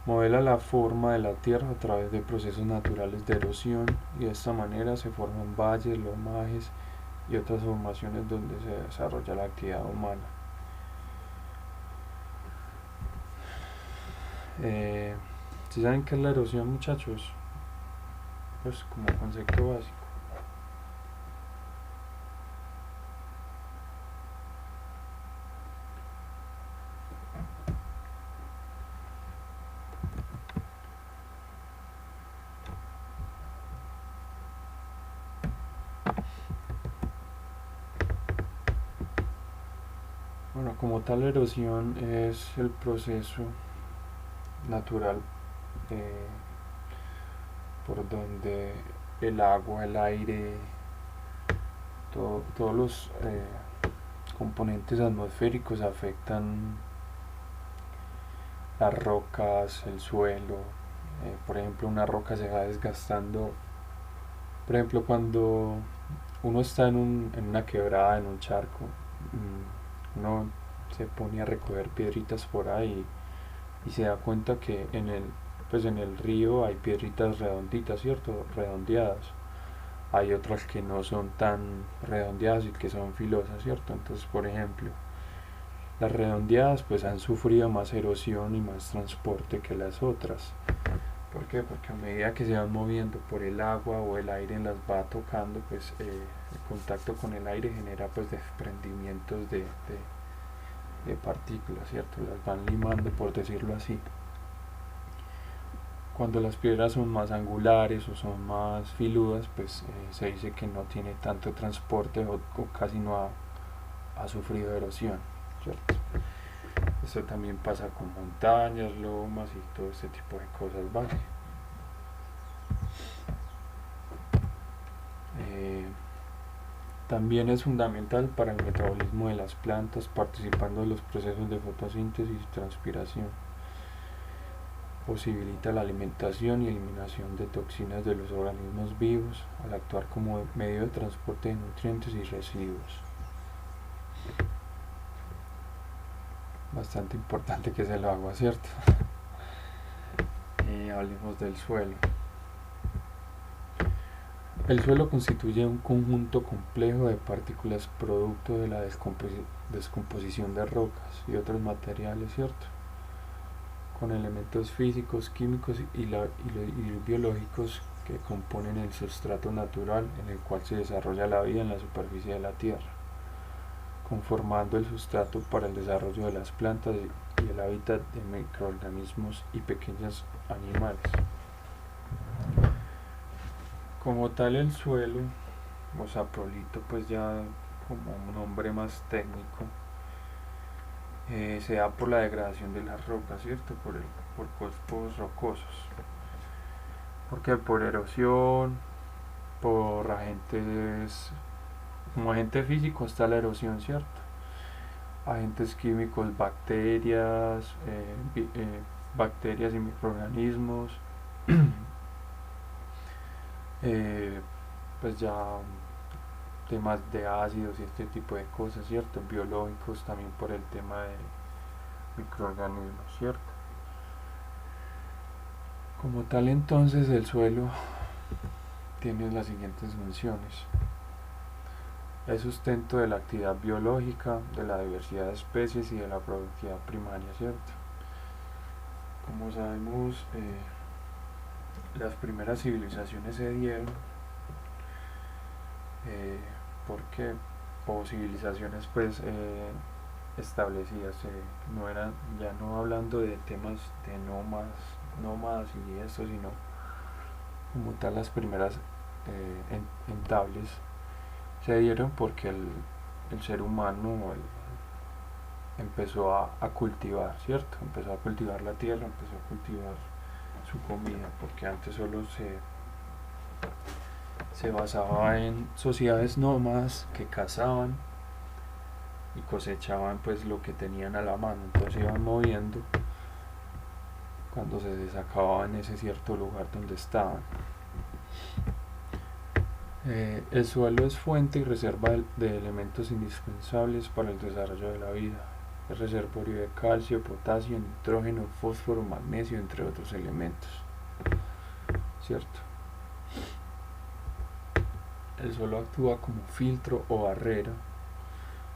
Modela la forma de la tierra a través de procesos naturales de erosión y de esta manera se forman valles, lomajes y otras formaciones donde se desarrolla la actividad humana. ¿Sí saben qué es la erosión, muchachos? Pues como concepto básico. Bueno, como tal, la erosión es el proceso natural por donde el agua, el aire, todos los componentes atmosféricos afectan las rocas, el suelo. Por ejemplo, una roca se va desgastando. Por ejemplo, cuando uno está en una quebrada, en un charco, uno se pone a recoger piedritas por ahí y se da cuenta que pues en el río hay piedritas redonditas, ¿cierto? Redondeadas. Hay otras que no son tan redondeadas y que son filosas, ¿cierto? Entonces, por ejemplo, las redondeadas pues han sufrido más erosión y más transporte que las otras. ¿Por qué? Porque a medida que se van moviendo por el agua o el aire las va tocando, pues el contacto con el aire genera pues desprendimientos de partículas, ¿cierto? Las van limando, por decirlo así. Cuando las piedras son más angulares o son más filudas, pues se dice que no tiene tanto transporte o casi no ha sufrido erosión, ¿cierto? Esto también pasa con montañas, lomas y todo este tipo de cosas, ¿vale? También es fundamental para el metabolismo de las plantas, participando en los procesos de fotosíntesis y transpiración. Posibilita la alimentación y eliminación de toxinas de los organismos vivos al actuar como medio de transporte de nutrientes y residuos. Bastante importante que es el agua, ¿cierto? Hablemos del suelo. El suelo constituye un conjunto complejo de partículas producto de la descomposición de rocas y otros materiales, ¿cierto? Con elementos físicos, químicos y biológicos que componen el sustrato natural en el cual se desarrolla la vida en la superficie de la Tierra, conformando el sustrato para el desarrollo de las plantas y el hábitat de microorganismos y pequeños animales. Como tal, el suelo, o saprolito, pues ya como un nombre más técnico, se da por la degradación de las rocas, ¿cierto? Por cuerpos rocosos. Porque por erosión, por agentes, como agente físico está la erosión, ¿cierto? Agentes químicos, bacterias y microorganismos. Pues ya temas de ácidos y este tipo de cosas, ¿cierto? Biológicos también por el tema de microorganismos, ¿cierto? Como tal, entonces el suelo tiene las siguientes funciones. es sustento de la actividad biológica, de la diversidad de especies y de la productividad primaria, ¿cierto? Como sabemos, las primeras civilizaciones se dieron porque o civilizaciones pues establecidas, no eran, ya no hablando de temas de nómadas y eso, sino como tal las primeras entables se dieron porque el ser humano empezó a cultivar, ¿cierto? Empezó a cultivar la tierra, empezó a cultivar su comida, porque antes solo se basaba en sociedades nómadas que cazaban y cosechaban pues lo que tenían a la mano, entonces iban moviendo cuando se desacababan en ese cierto lugar donde estaban. El suelo es fuente y reserva de elementos indispensables para el desarrollo de la vida. Es reservorio de calcio, potasio, nitrógeno, fósforo, magnesio, entre otros elementos, ¿cierto? El suelo actúa como filtro o barrera.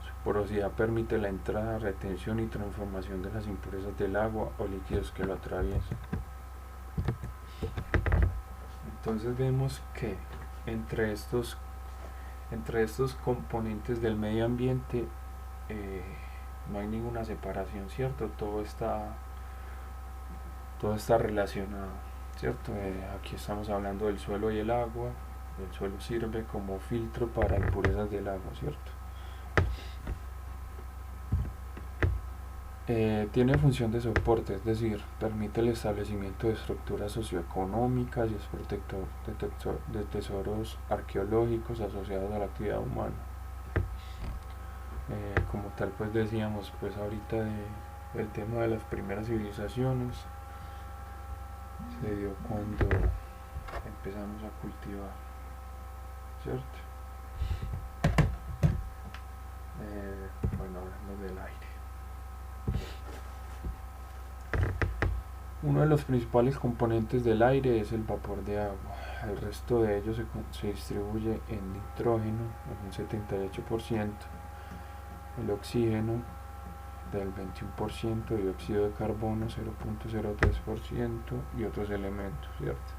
Su porosidad permite la entrada, retención y transformación de las impurezas del agua o líquidos que lo atraviesan. Entonces vemos que entre estos componentes del medio ambiente no hay ninguna separación, ¿cierto? Todo está relacionado, ¿cierto? Aquí estamos hablando del suelo y el agua. El suelo sirve como filtro para impurezas del agua, ¿cierto? Tiene función de soporte, es decir, permite el establecimiento de estructuras socioeconómicas y es detector de tesoros arqueológicos asociados a la actividad humana. Como tal, pues decíamos pues ahorita el tema de las primeras civilizaciones se dio cuando empezamos a cultivar, ¿cierto? Bueno, hablando del aire. Uno de los principales componentes del aire es el vapor de agua. El resto de ello se distribuye en nitrógeno, en un 78%, el oxígeno del 21%, dióxido de carbono 0.03% y otros elementos, ¿cierto?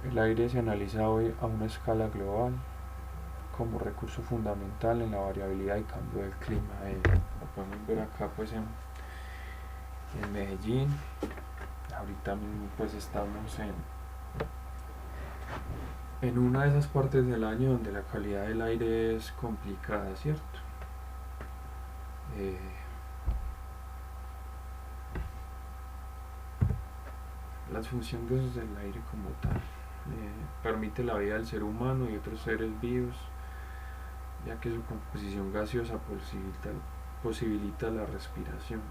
El aire se analiza hoy a una escala global como recurso fundamental en la variabilidad y cambio del clima. Lo podemos ver acá pues en Medellín. Ahorita mismo pues estamos en una de esas partes del año donde la calidad del aire es complicada, ¿cierto? Las funciones del aire como tal permite la vida del ser humano y otros seres vivos, ya que su composición gaseosa posibilita la respiración.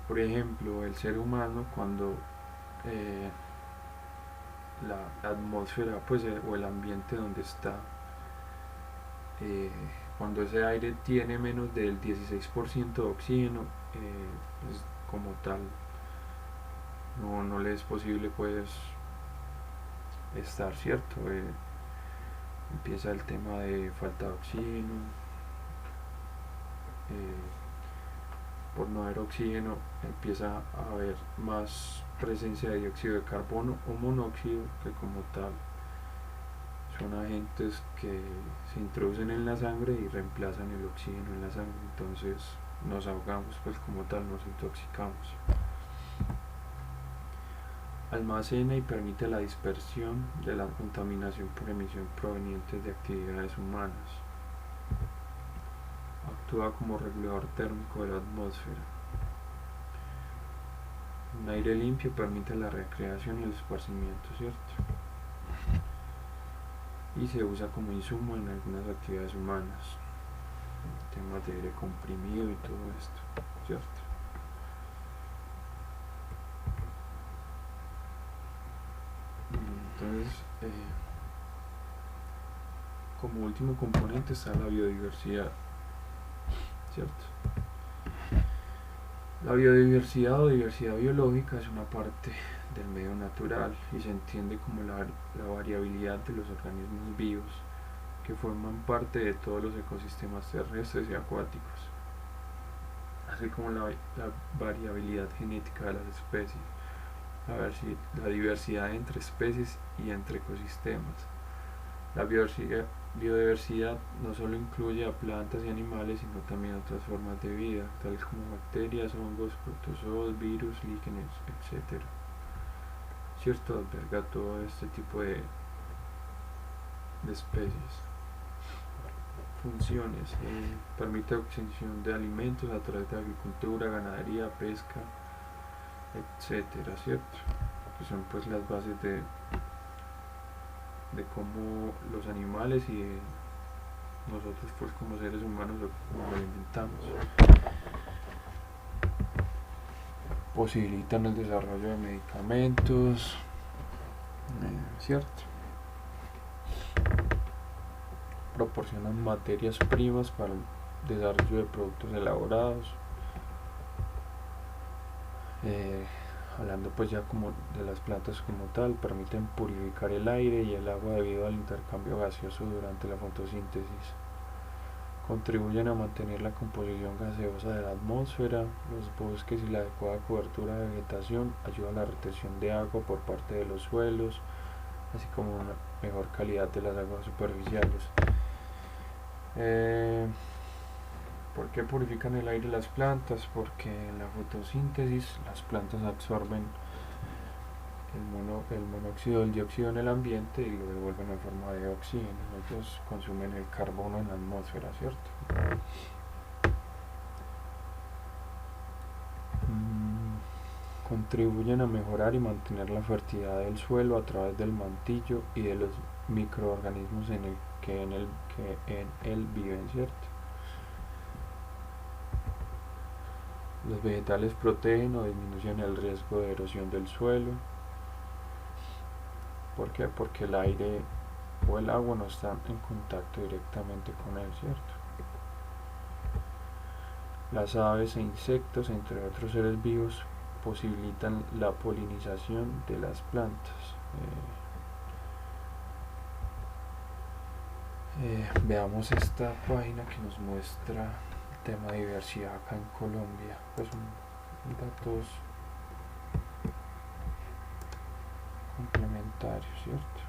Por ejemplo, el ser humano cuando la atmósfera pues, o el ambiente donde está, cuando ese aire tiene menos del 16% de oxígeno, pues, como tal no le es posible pues estar, ¿cierto? Empieza el tema de falta de oxígeno, por no haber oxígeno empieza a haber más presencia de dióxido de carbono o monóxido, que como tal son agentes que se introducen en la sangre y reemplazan el oxígeno en la sangre, entonces nos ahogamos, pues como tal nos intoxicamos. Almacena y permite la dispersión de la contaminación por emisión provenientes de actividades humanas. Actúa como regulador térmico de la atmósfera. Un aire limpio permite la recreación y el esparcimiento, ¿cierto? Y se usa como insumo en algunas actividades humanas, temas de aire comprimido y todo esto, ¿cierto? Entonces, como último componente está la biodiversidad, ¿cierto? La biodiversidad o diversidad biológica es una parte del medio natural y se entiende como la variabilidad de los organismos vivos que forman parte de todos los ecosistemas terrestres y acuáticos, así como la variabilidad genética de las especies, la diversidad entre especies y entre ecosistemas. La biodiversidad no solo incluye a plantas y animales, sino también otras formas de vida, tales como bacterias, hongos, protozoos, virus, líquenes, etc. ¿Cierto? Alberga todo este tipo de especies. Funciones: permite obtención de alimentos a través de agricultura, ganadería, pesca, etcétera, ¿cierto? Que son pues las bases de cómo los animales y nosotros pues como seres humanos lo alimentamos. Posibilitan el desarrollo de medicamentos, ¿cierto? Proporcionan materias primas para el desarrollo de productos elaborados. Hablando pues ya como de las plantas como tal, permiten purificar el aire y el agua debido al intercambio gaseoso durante la fotosíntesis. Contribuyen a mantener la composición gaseosa de la atmósfera. Los bosques y la adecuada cobertura de vegetación ayudan a la retención de agua por parte de los suelos, así como una mejor calidad de las aguas superficiales. ¿Por qué purifican el aire las plantas? Porque en la fotosíntesis las plantas absorben el monóxido del dióxido en el ambiente y lo devuelven en forma de oxígeno. Ellos consumen el carbono en la atmósfera, ¿cierto? Contribuyen a mejorar y mantener la fertilidad del suelo a través del mantillo y de los microorganismos que en él viven, ¿cierto? Los vegetales protegen o disminuyen el riesgo de erosión del suelo. ¿Por qué? Porque el aire o el agua no están en contacto directamente con él, ¿cierto? Las aves e insectos, entre otros seres vivos, posibilitan la polinización de las plantas. Veamos esta página que nos muestra el tema de diversidad acá en Colombia. Pues datos complementarios, ¿cierto?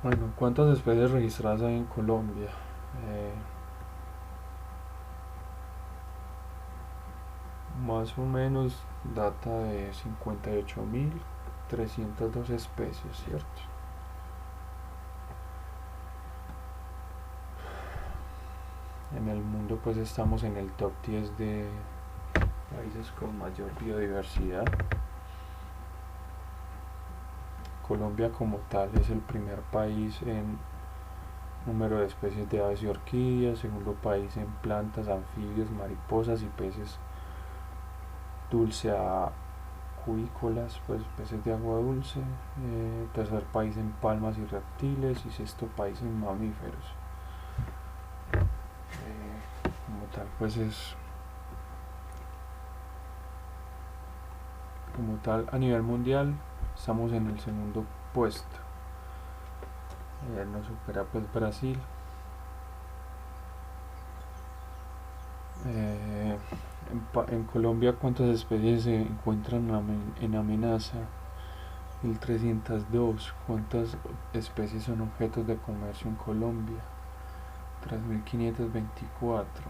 Bueno, ¿cuántas especies registradas hay en Colombia? Más o menos data de 58.302 especies, ¿cierto? En el mundo pues estamos en el top 10 de países con mayor biodiversidad. Colombia como tal es el primer país en número de especies de aves y orquídeas, segundo país en plantas, anfibios, mariposas y peces dulceacuícolas, pues peces de agua dulce, tercer país en palmas y reptiles y sexto país en mamíferos. Como tal pues es como tal a nivel mundial estamos en el segundo puesto. Nos supera pues Brasil. En Colombia, ¿cuántas especies se encuentran en amenaza? 1302. ¿Cuántas especies son objetos de comercio en Colombia? 3524.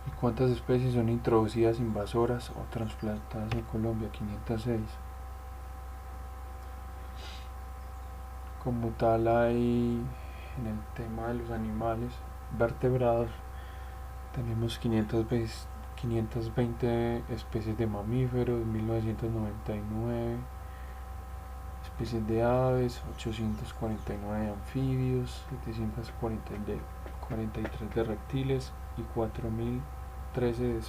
¿Y cuántas especies son introducidas, invasoras o trasplantadas en Colombia? 506. Como tal hay en el tema de los animales vertebrados tenemos 520 especies de mamíferos, 1999 especies de aves, 849 de anfibios, 740 de 43 de reptiles y 4013 de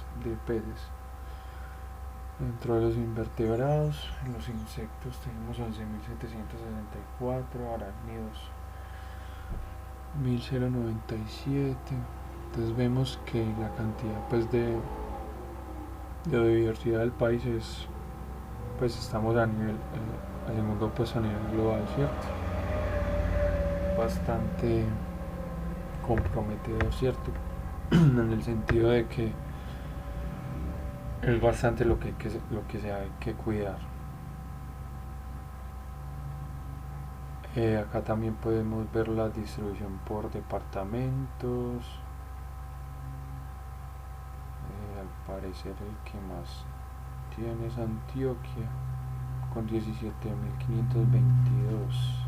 peces. Dentro de los invertebrados, en los insectos tenemos 11.764, arácnidos 1097. Entonces vemos que la cantidad pues de biodiversidad del país es, pues estamos a nivel, al segundo pues a nivel global, ¿cierto? Bastante comprometedor, ¿cierto? En el sentido de que es bastante lo que se hay que cuidar. Acá también podemos ver la distribución por departamentos. Al parecer el que más tiene es Antioquia con 17.522.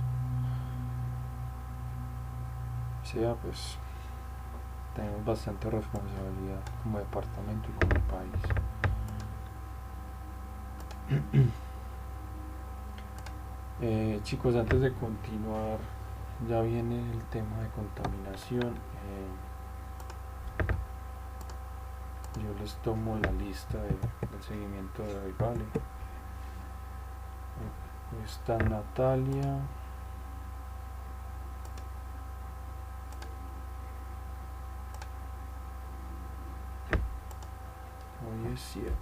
O sea, pues tenemos bastante responsabilidad como departamento y como país. Chicos, antes de continuar, ya viene el tema de contaminación. Yo les tomo la lista del seguimiento de hoy, ¿vale? Está Natalia. Hoy es 7.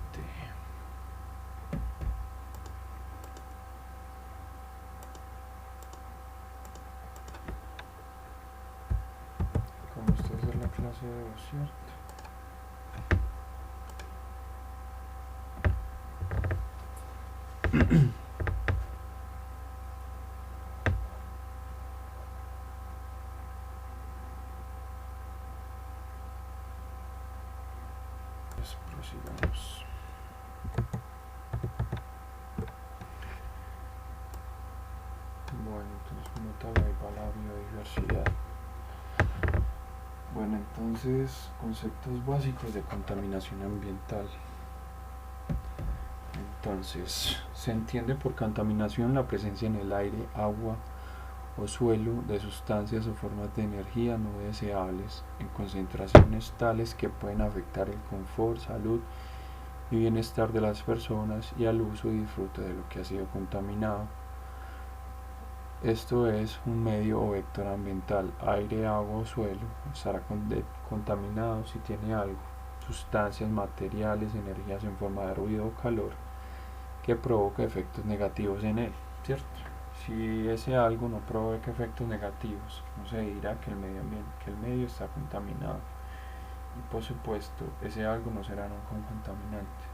Como esta es la clase de hoy, ¿cierto? Pues prosigamos. Bueno, entonces como tal ahí va la biodiversidad. Bueno, entonces conceptos básicos de contaminación ambiental. Entonces, se entiende por contaminación la presencia en el aire, agua o suelo de sustancias o formas de energía no deseables en concentraciones tales que pueden afectar el confort, salud y bienestar de las personas y al uso y disfrute de lo que ha sido contaminado. Esto es un medio o vector ambiental, aire, agua o suelo, estará contaminado si tiene algo, sustancias, materiales, energías en forma de ruido o calor que provoca efectos negativos en él, ¿cierto? Si ese algo no provoca efectos negativos, no se dirá que el medio está contaminado y por supuesto ese algo no será nunca un contaminante.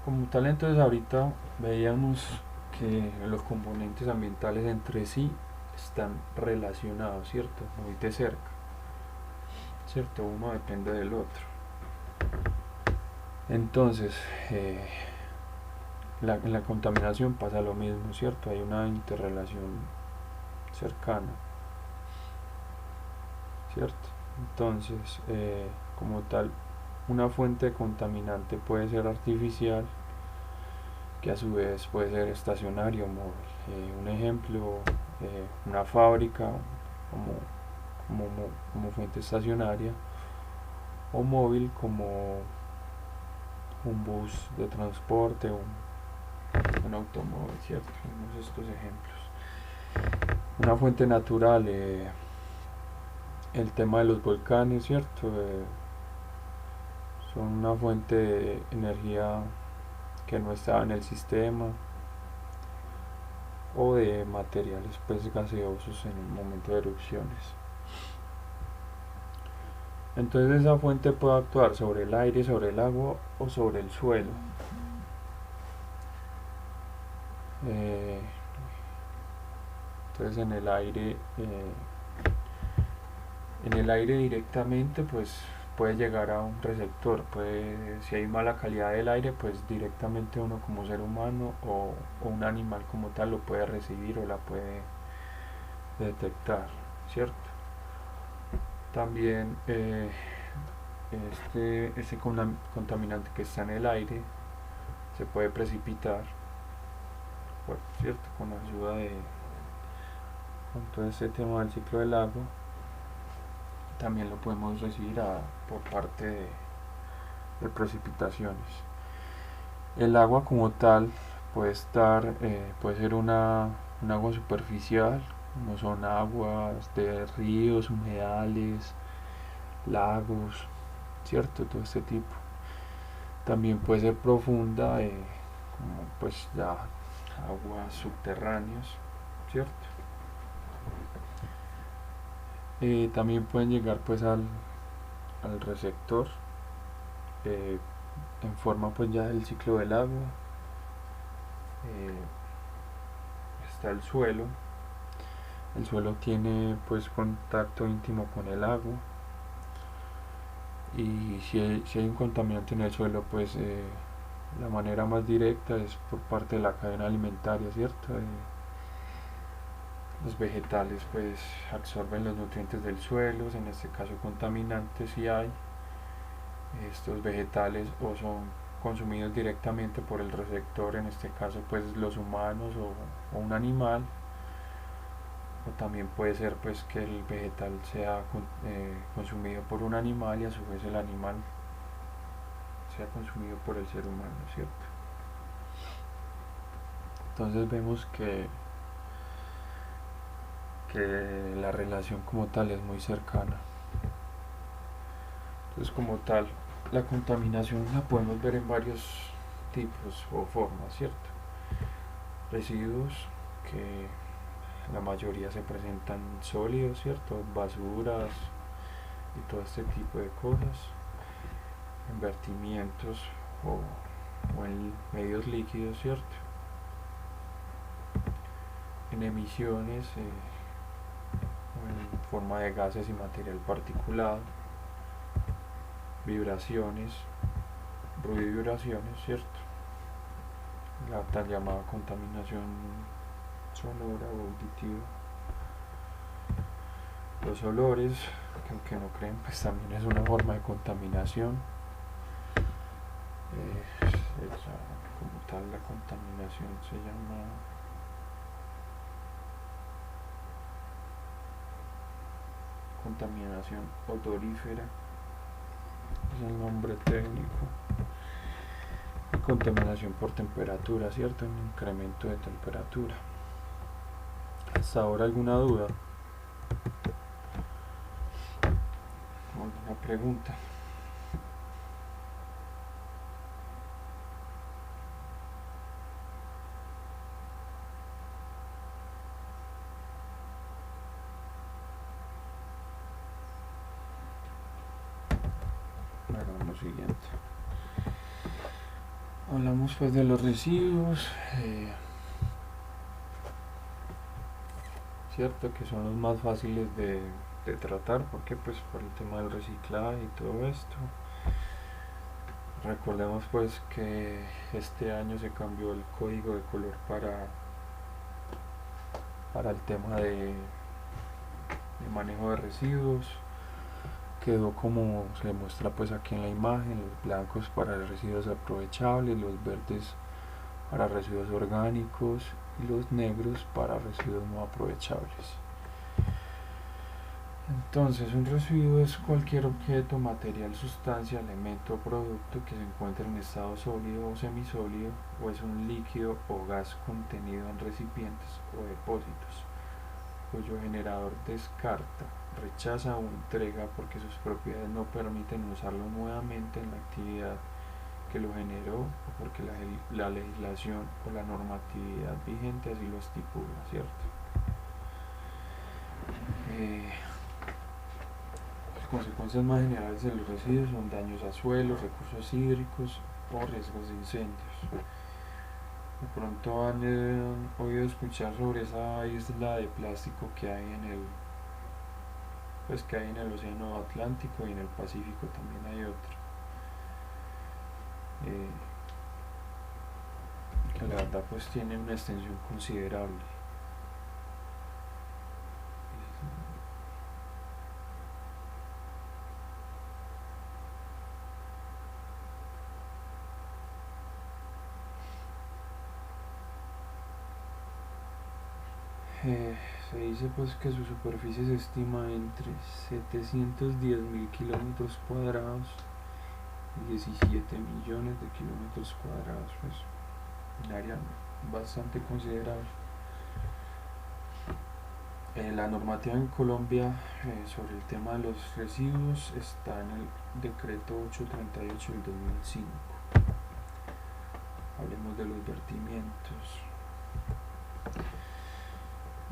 Como tal, entonces ahorita veíamos que los componentes ambientales entre sí están relacionados, ¿cierto? Muy de cerca, ¿cierto? Uno depende del otro. Entonces, en la contaminación pasa lo mismo, ¿cierto? Hay una interrelación cercana, ¿cierto? Entonces, como tal, una fuente contaminante puede ser artificial, que a su vez puede ser estacionario o móvil. Un ejemplo, una fábrica como fuente estacionaria, o móvil como un bus de transporte, un automóvil, ¿cierto? Tenemos estos ejemplos. Una fuente natural, el tema de los volcanes, ¿cierto? Son una fuente de energía que no está en el sistema, o de materiales pues gaseosos en el momento de erupciones. Entonces esa fuente puede actuar sobre el aire, sobre el agua o sobre el suelo. Entonces en el aire directamente pues puede llegar a un receptor, si hay mala calidad del aire pues directamente uno como ser humano o un animal como tal lo puede recibir o la puede detectar, ¿cierto? También este contaminante que está en el aire se puede precipitar, ¿cierto? Con todo este tema del ciclo del agua, también lo podemos recibir por parte de precipitaciones. El agua como tal puede ser un agua superficial, como son aguas de ríos, humedales, lagos, ¿cierto? Todo este tipo. También puede ser profunda, como pues ya aguas subterráneas, ¿cierto? También pueden llegar pues al receptor, eh, en forma pues ya del ciclo del agua. Está el suelo. El suelo tiene pues contacto íntimo con el agua, y si hay un contaminante en el suelo, pues la manera más directa es por parte de la cadena alimentaria, ¿cierto? Los vegetales pues absorben los nutrientes del suelo, en este caso contaminantes si hay. Estos vegetales o son consumidos directamente por el receptor, en este caso pues los humanos o un animal, o también puede ser pues que el vegetal sea consumido por un animal y a su vez el animal sea consumido por el ser humano, ¿cierto? Entonces vemos que la relación como tal es muy cercana. Entonces como tal, la contaminación la podemos ver en varios tipos o formas, ¿cierto? Residuos, que la mayoría se presentan sólidos, ¿cierto? Basuras y todo este tipo de cosas. En vertimientos o en medios líquidos, ¿cierto? En emisiones, o en forma de gases y material particulado. Vibraciones, ruido y vibraciones, ¿cierto? La tan llamada contaminación sonora o auditiva. Los olores, que aunque no creen, pues también es una forma de contaminación. Como tal, la contaminación se llama contaminación odorífera, es el nombre técnico. Y contaminación por temperatura, ¿cierto? Un incremento de temperatura. ¿Hasta ahora alguna duda? ¿Alguna pregunta? Hagamos lo siguiente. Hablamos pues de los residuos, cierto, que son los más fáciles de tratar, porque pues por el tema del reciclaje y todo esto. Recordemos pues que este año se cambió el código de color para el tema de manejo de residuos. Quedó como se muestra pues aquí en la imagen: los blancos para residuos aprovechables, los verdes para residuos orgánicos y los negros para residuos no aprovechables. Entonces, un residuo es cualquier objeto, material, sustancia, elemento o producto que se encuentre en estado sólido o semisólido, o es un líquido o gas contenido en recipientes o depósitos, cuyo generador descarta, rechaza o entrega porque sus propiedades no permiten usarlo nuevamente en la actividad que lo generó, o porque la legislación o la normatividad vigente así lo estipula, ¿cierto? Las consecuencias más generales de los residuos son daños a suelos, recursos hídricos o riesgos de incendios. De pronto han oído escuchar sobre esa isla de plástico que hay que hay en el océano Atlántico, y en el Pacífico también hay otra. Que la verdad pues tiene una extensión considerable. Se dice pues que su superficie se estima entre 710.000 kilómetros cuadrados y 17 millones de kilómetros cuadrados, pues un área bastante considerable. La normativa en Colombia sobre el tema de los residuos está en el decreto 838 del 2005. Hablemos de los vertimientos.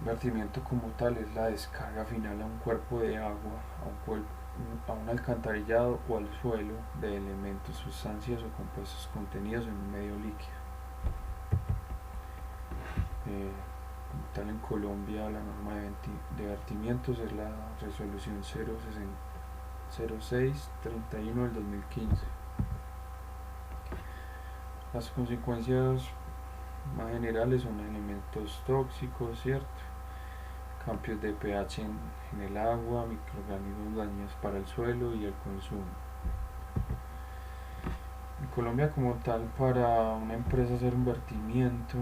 Vertimiento como tal es la descarga final a un cuerpo de agua, a un alcantarillado o al suelo de elementos, sustancias o compuestos contenidos en un medio líquido. Como tal, en Colombia la norma de vertimientos es la resolución 0631 del 2015. Las consecuencias más generales son elementos tóxicos, ¿cierto? Cambios de pH en el agua, microorganismos dañinos para el suelo y el consumo. En Colombia como tal, para una empresa hacer un vertimiento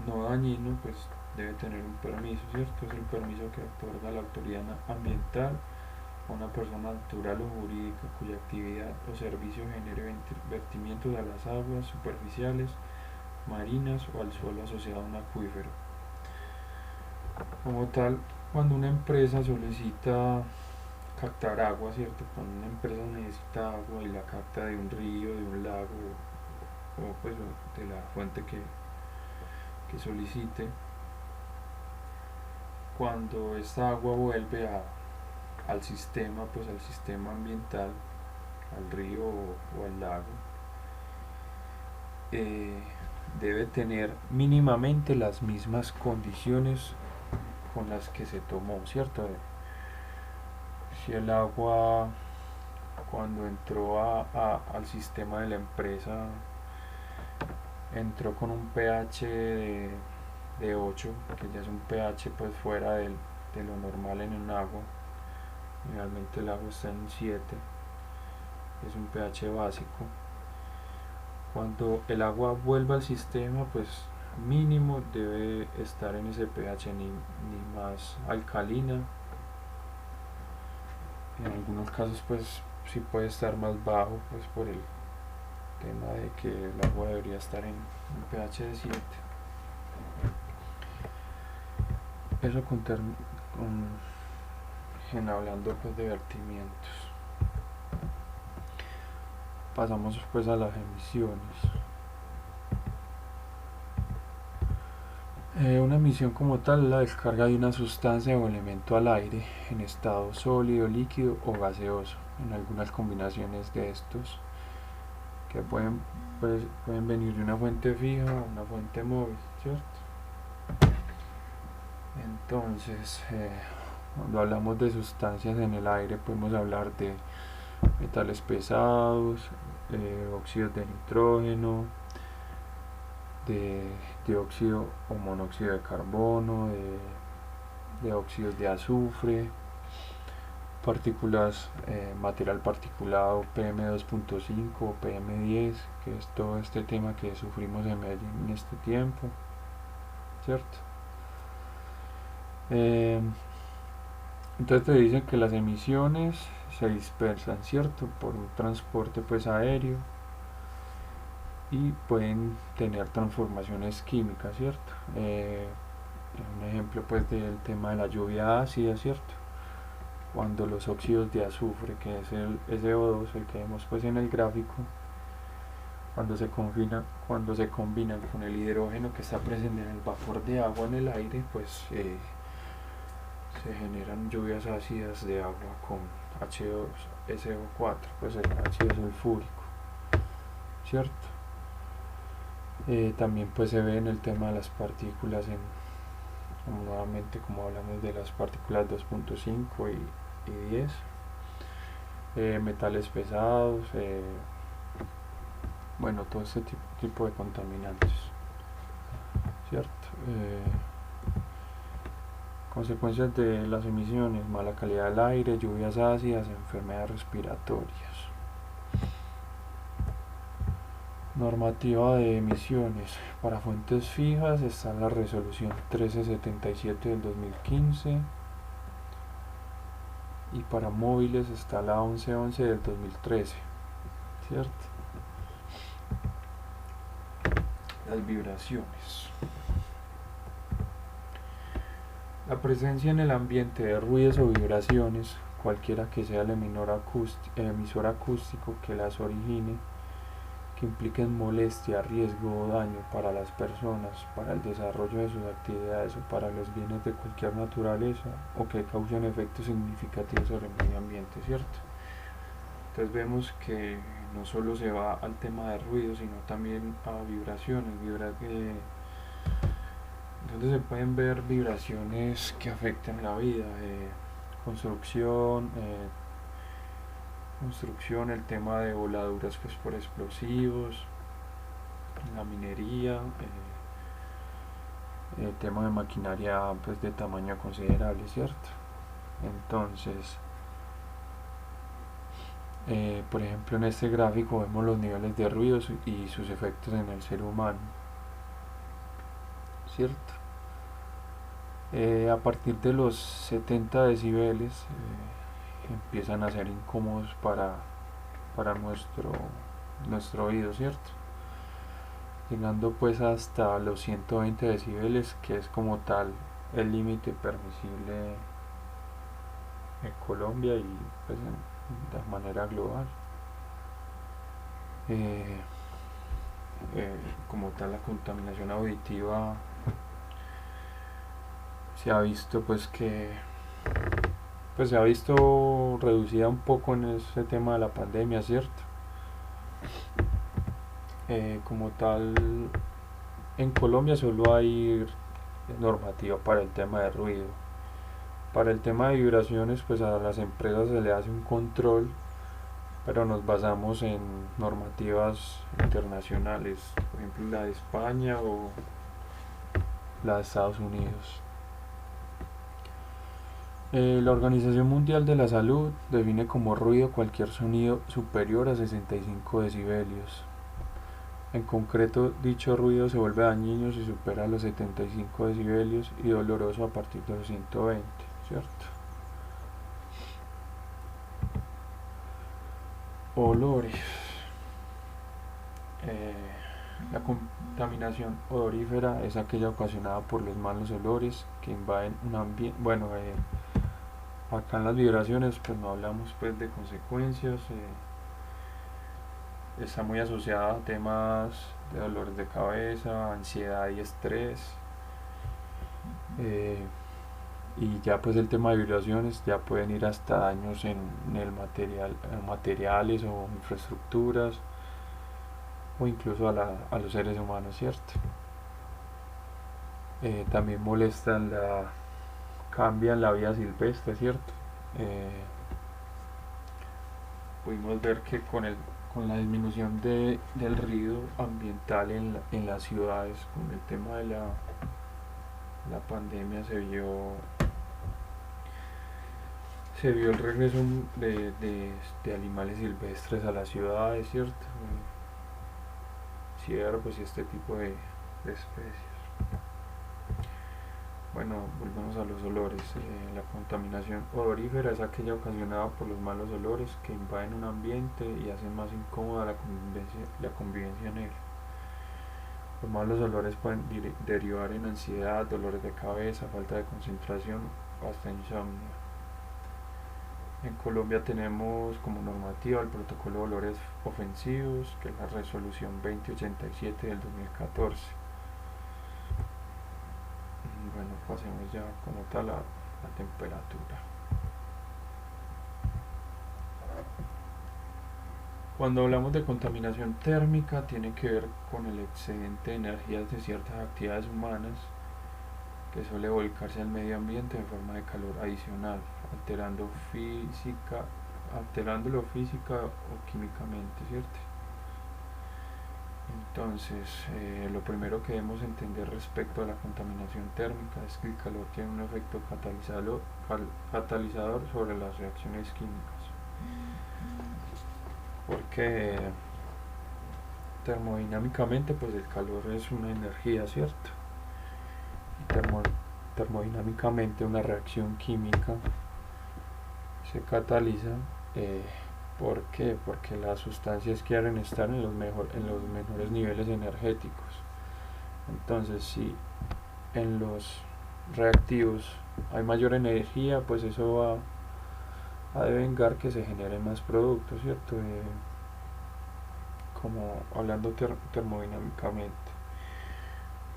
no dañino, pues debe tener un permiso, ¿cierto? Es el permiso que otorga la autoridad ambiental a una persona natural o jurídica cuya actividad o servicio genere vertimientos a las aguas superficiales, marinas o al suelo asociado a un acuífero. Como tal, cuando una empresa solicita captar agua, ¿cierto? Cuando una empresa necesita agua y la capta de un río, de un lago o pues de la fuente que solicite, cuando esta agua vuelve al sistema, pues al sistema ambiental, al río o al lago, debe tener mínimamente las mismas condiciones con las que se tomó, ¿cierto? Si el agua cuando entró al sistema de la empresa entró con un pH de 8, que ya es un pH pues fuera de lo normal en un agua, generalmente el agua está en 7, es un pH básico. Cuando el agua vuelva al sistema, pues mínimo debe estar en ese pH, ni más alcalina. En algunos casos pues sí puede estar más bajo, pues por el tema de que el agua debería estar en un pH de 7. Eso hablando pues de vertimientos. Pasamos pues a las emisiones. Una emisión como tal es la descarga de una sustancia o elemento al aire en estado sólido, líquido o gaseoso, en algunas combinaciones de estos que pueden venir de una fuente fija o una fuente móvil, ¿cierto? Entonces, cuando hablamos de sustancias en el aire, podemos hablar de metales pesados, óxidos de nitrógeno, de dióxido o monóxido de carbono, de óxidos de azufre, partículas, material particulado PM2.5 o PM10, que es todo este tema que sufrimos en Medellín en este tiempo, ¿cierto? Entonces te dicen que las emisiones se dispersan, ¿cierto? Por un transporte pues aéreo y pueden tener transformaciones químicas, ¿cierto? Un ejemplo pues del tema de la lluvia ácida, ¿cierto? Cuando los óxidos de azufre, que es el SO2, el que vemos pues en el gráfico, cuando se combinan con el hidrógeno que está presente en el vapor de agua en el aire, pues se generan lluvias ácidas de agua con H2SO4, pues el ácido sulfúrico, ¿cierto? También pues se ve en el tema de las partículas, nuevamente como hablamos de las partículas 2.5 y 10, metales pesados, bueno, todo este tipo de contaminantes, ¿cierto? Consecuencias de las emisiones: mala calidad del aire, lluvias ácidas, enfermedades respiratorias. Normativa de emisiones. Para fuentes fijas está la resolución 1377 del 2015 y para móviles está la 1111 del 2013, ¿cierto? Las vibraciones. La presencia en el ambiente de ruidos o vibraciones, cualquiera que sea el emisor acústico que las origine, que impliquen molestia, riesgo o daño para las personas, para el desarrollo de sus actividades o para los bienes de cualquier naturaleza, o que causen efectos significativos sobre el medio ambiente, ¿cierto? Entonces vemos que no solo se va al tema de ruido, sino también a vibraciones, donde se pueden ver vibraciones que afecten la vida, construcción, el tema de voladuras pues por explosivos, la minería, el tema de maquinaria pues de tamaño considerable, ¿cierto? Entonces, por ejemplo, en este gráfico vemos los niveles de ruidos y sus efectos en el ser humano, ¿cierto? A partir de los 70 decibeles empiezan a ser incómodos para nuestro oído, ¿cierto? Llegando pues hasta los 120 decibeles, que es como tal el límite permisible en Colombia y pues de manera global. Como tal, la contaminación auditiva se ha visto pues que se ha visto reducida un poco en ese tema de la pandemia, ¿cierto? Como tal, en Colombia solo hay normativa para el tema de ruido. Para el tema de vibraciones, pues a las empresas se le hace un control, pero nos basamos en normativas internacionales, por ejemplo la de España o la de Estados Unidos. La Organización Mundial de la Salud define como ruido cualquier sonido superior a 65 decibelios. En concreto, dicho ruido se vuelve dañino si supera los 75 decibelios y doloroso a partir de los 120, ¿cierto? Olores. La contaminación odorífera es aquella ocasionada por los malos olores que invaden un ambiente. Bueno, acá en las vibraciones pues no hablamos pues de consecuencias, está muy asociada a temas de dolores de cabeza, ansiedad y estrés, y ya pues el tema de vibraciones ya pueden ir hasta daños en materiales o infraestructuras o incluso a los seres humanos, ¿cierto? También cambian la vida silvestre, ¿cierto? Pudimos ver que con la disminución del ruido ambiental en las ciudades, con el tema de la pandemia, se vio el regreso de animales silvestres a las ciudades, ¿cierto? Ciervos y este tipo de especies. Bueno, volvemos a los olores. La contaminación odorífera es aquella ocasionada por los malos olores que invaden un ambiente y hacen más incómoda la convivencia en él. Los malos olores pueden derivar en ansiedad, dolores de cabeza, falta de concentración o hasta insomnio. En Colombia tenemos como normativa el protocolo de olores ofensivos, que es la resolución 2087 del 2014. Bueno, pasemos ya como tal a la temperatura. Cuando hablamos de contaminación térmica, tiene que ver con el excedente de energías de ciertas actividades humanas que suele volcarse al medio ambiente en forma de calor adicional, alterándolo física o químicamente, ¿cierto? Entonces, lo primero que debemos entender respecto a la contaminación térmica es que el calor tiene un efecto catalizador sobre las reacciones químicas, porque termodinámicamente pues el calor es una energía, ¿cierto? Y termodinámicamente una reacción química se cataliza. eh, ¿Por qué? Porque las sustancias quieren estar en los menores niveles energéticos. Entonces, si en los reactivos hay mayor energía, pues eso va a devengar que se generen más productos, ¿cierto? Como hablando termodinámicamente.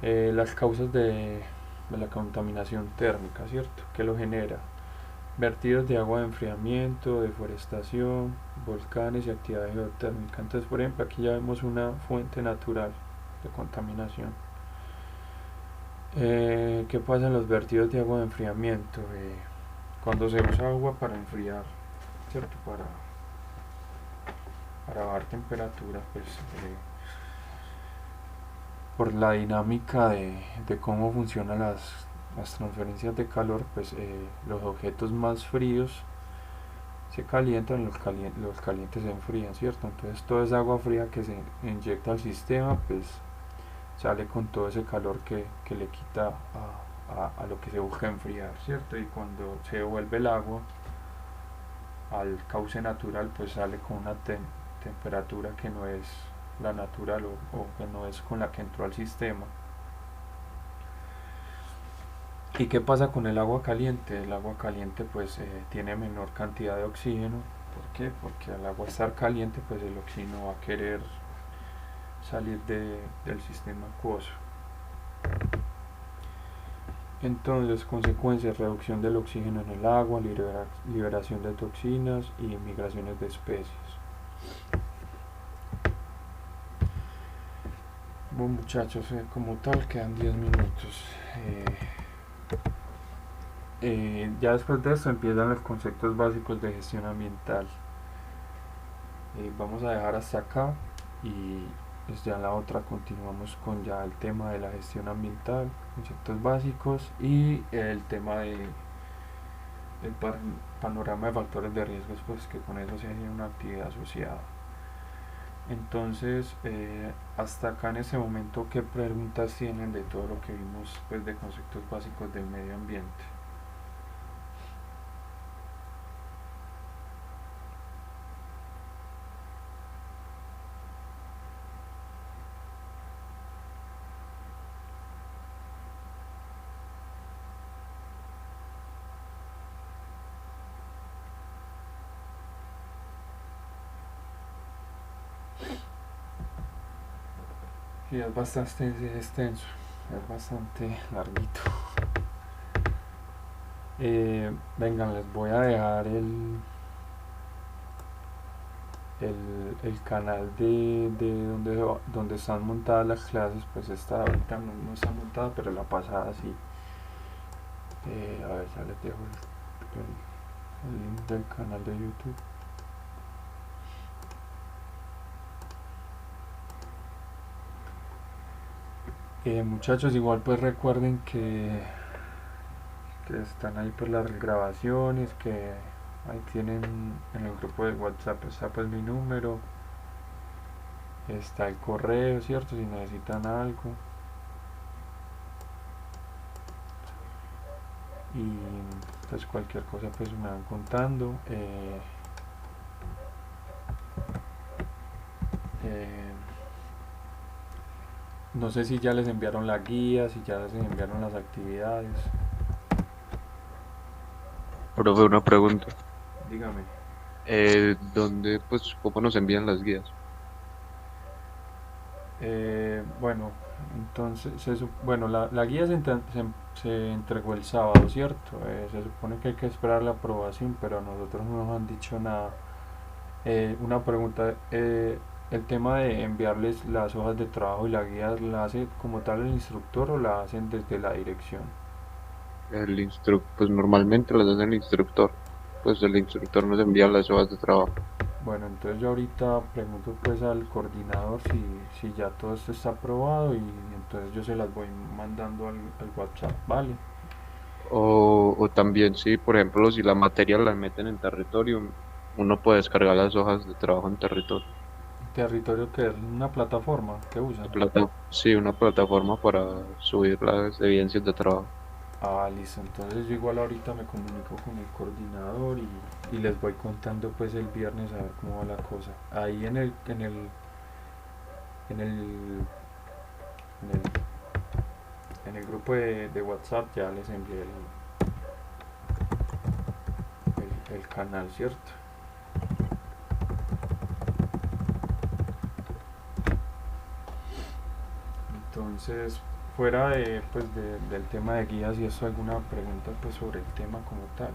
Las causas de la contaminación térmica, ¿cierto? ¿Qué lo genera? Vertidos de agua de enfriamiento, deforestación, volcanes y actividad geotérmica. Entonces, por ejemplo, aquí ya vemos una fuente natural de contaminación. ¿Qué pasa en los vertidos de agua de enfriamiento? Cuando se usa agua para enfriar, ¿cierto? Para bajar temperatura, pues por la dinámica de cómo funcionan las transferencias de calor, pues los objetos más fríos se calientan, los calientes se enfrían, ¿cierto? Entonces toda esa agua fría que se inyecta al sistema, pues sale con todo ese calor que le quita a lo que se busca enfriar, ¿cierto? Y cuando se devuelve el agua al cauce natural, pues sale con una temperatura que no es la natural o que no es con la que entró al sistema. ¿Y qué pasa con el agua caliente? El agua caliente pues tiene menor cantidad de oxígeno. ¿Por qué? Porque al agua estar caliente pues el oxígeno va a querer salir del sistema acuoso. Entonces, consecuencias, reducción del oxígeno en el agua, liberación de toxinas y migraciones de especies. Bueno muchachos, como tal quedan 10 minutos. Ya después de esto empiezan los conceptos básicos de gestión ambiental. Vamos a dejar hasta acá y pues ya en la otra continuamos con ya el tema de la gestión ambiental, conceptos básicos y el tema del panorama de factores de riesgos, pues que con eso se hace una actividad asociada. Entonces, hasta acá en ese momento, ¿qué preguntas tienen de todo lo que vimos pues, de conceptos básicos del medio ambiente? Sí, es bastante extenso, es bastante larguito. Vengan, les voy a dejar el canal de donde están montadas las clases. Pues esta ahorita no está montada, pero la pasada sí. A ver, ya les dejo el link del canal de YouTube. Muchachos, igual pues recuerden que están ahí por las grabaciones, que ahí tienen en el grupo de WhatsApp, está pues mi número, está el correo, ¿cierto? Si necesitan algo. Y pues cualquier cosa pues me van contando. No sé si ya les enviaron la guía, si ya les enviaron las actividades. Profe, una pregunta. Dígame. ¿Dónde, pues, cómo nos envían las guías? Bueno, entonces, bueno, la guía se entregó el sábado, ¿cierto? Se supone que hay que esperar la aprobación, pero a nosotros no nos han dicho nada. Una pregunta, el tema de enviarles las hojas de trabajo y la guía, ¿la hace como tal el instructor o la hacen desde la dirección? Pues normalmente las hace el instructor. Pues el instructor nos envía las hojas de trabajo. Bueno, entonces yo ahorita pregunto pues al coordinador si ya todo esto está aprobado y entonces yo se las voy mandando al WhatsApp, ¿vale? O también, sí, por ejemplo, si la materia la meten en territorio, uno puede descargar las hojas de trabajo en territorio. Territorio que es una plataforma que usan. Sí, una plataforma para subir las evidencias de trabajo. Ah, listo. Entonces yo igual ahorita me comunico con el coordinador y les voy contando pues el viernes a ver cómo va la cosa. Ahí en el, en el, en el grupo de WhatsApp ya les envié el canal, ¿cierto? Entonces, fuera de, pues del tema de guías y eso, alguna pregunta pues sobre el tema como tal.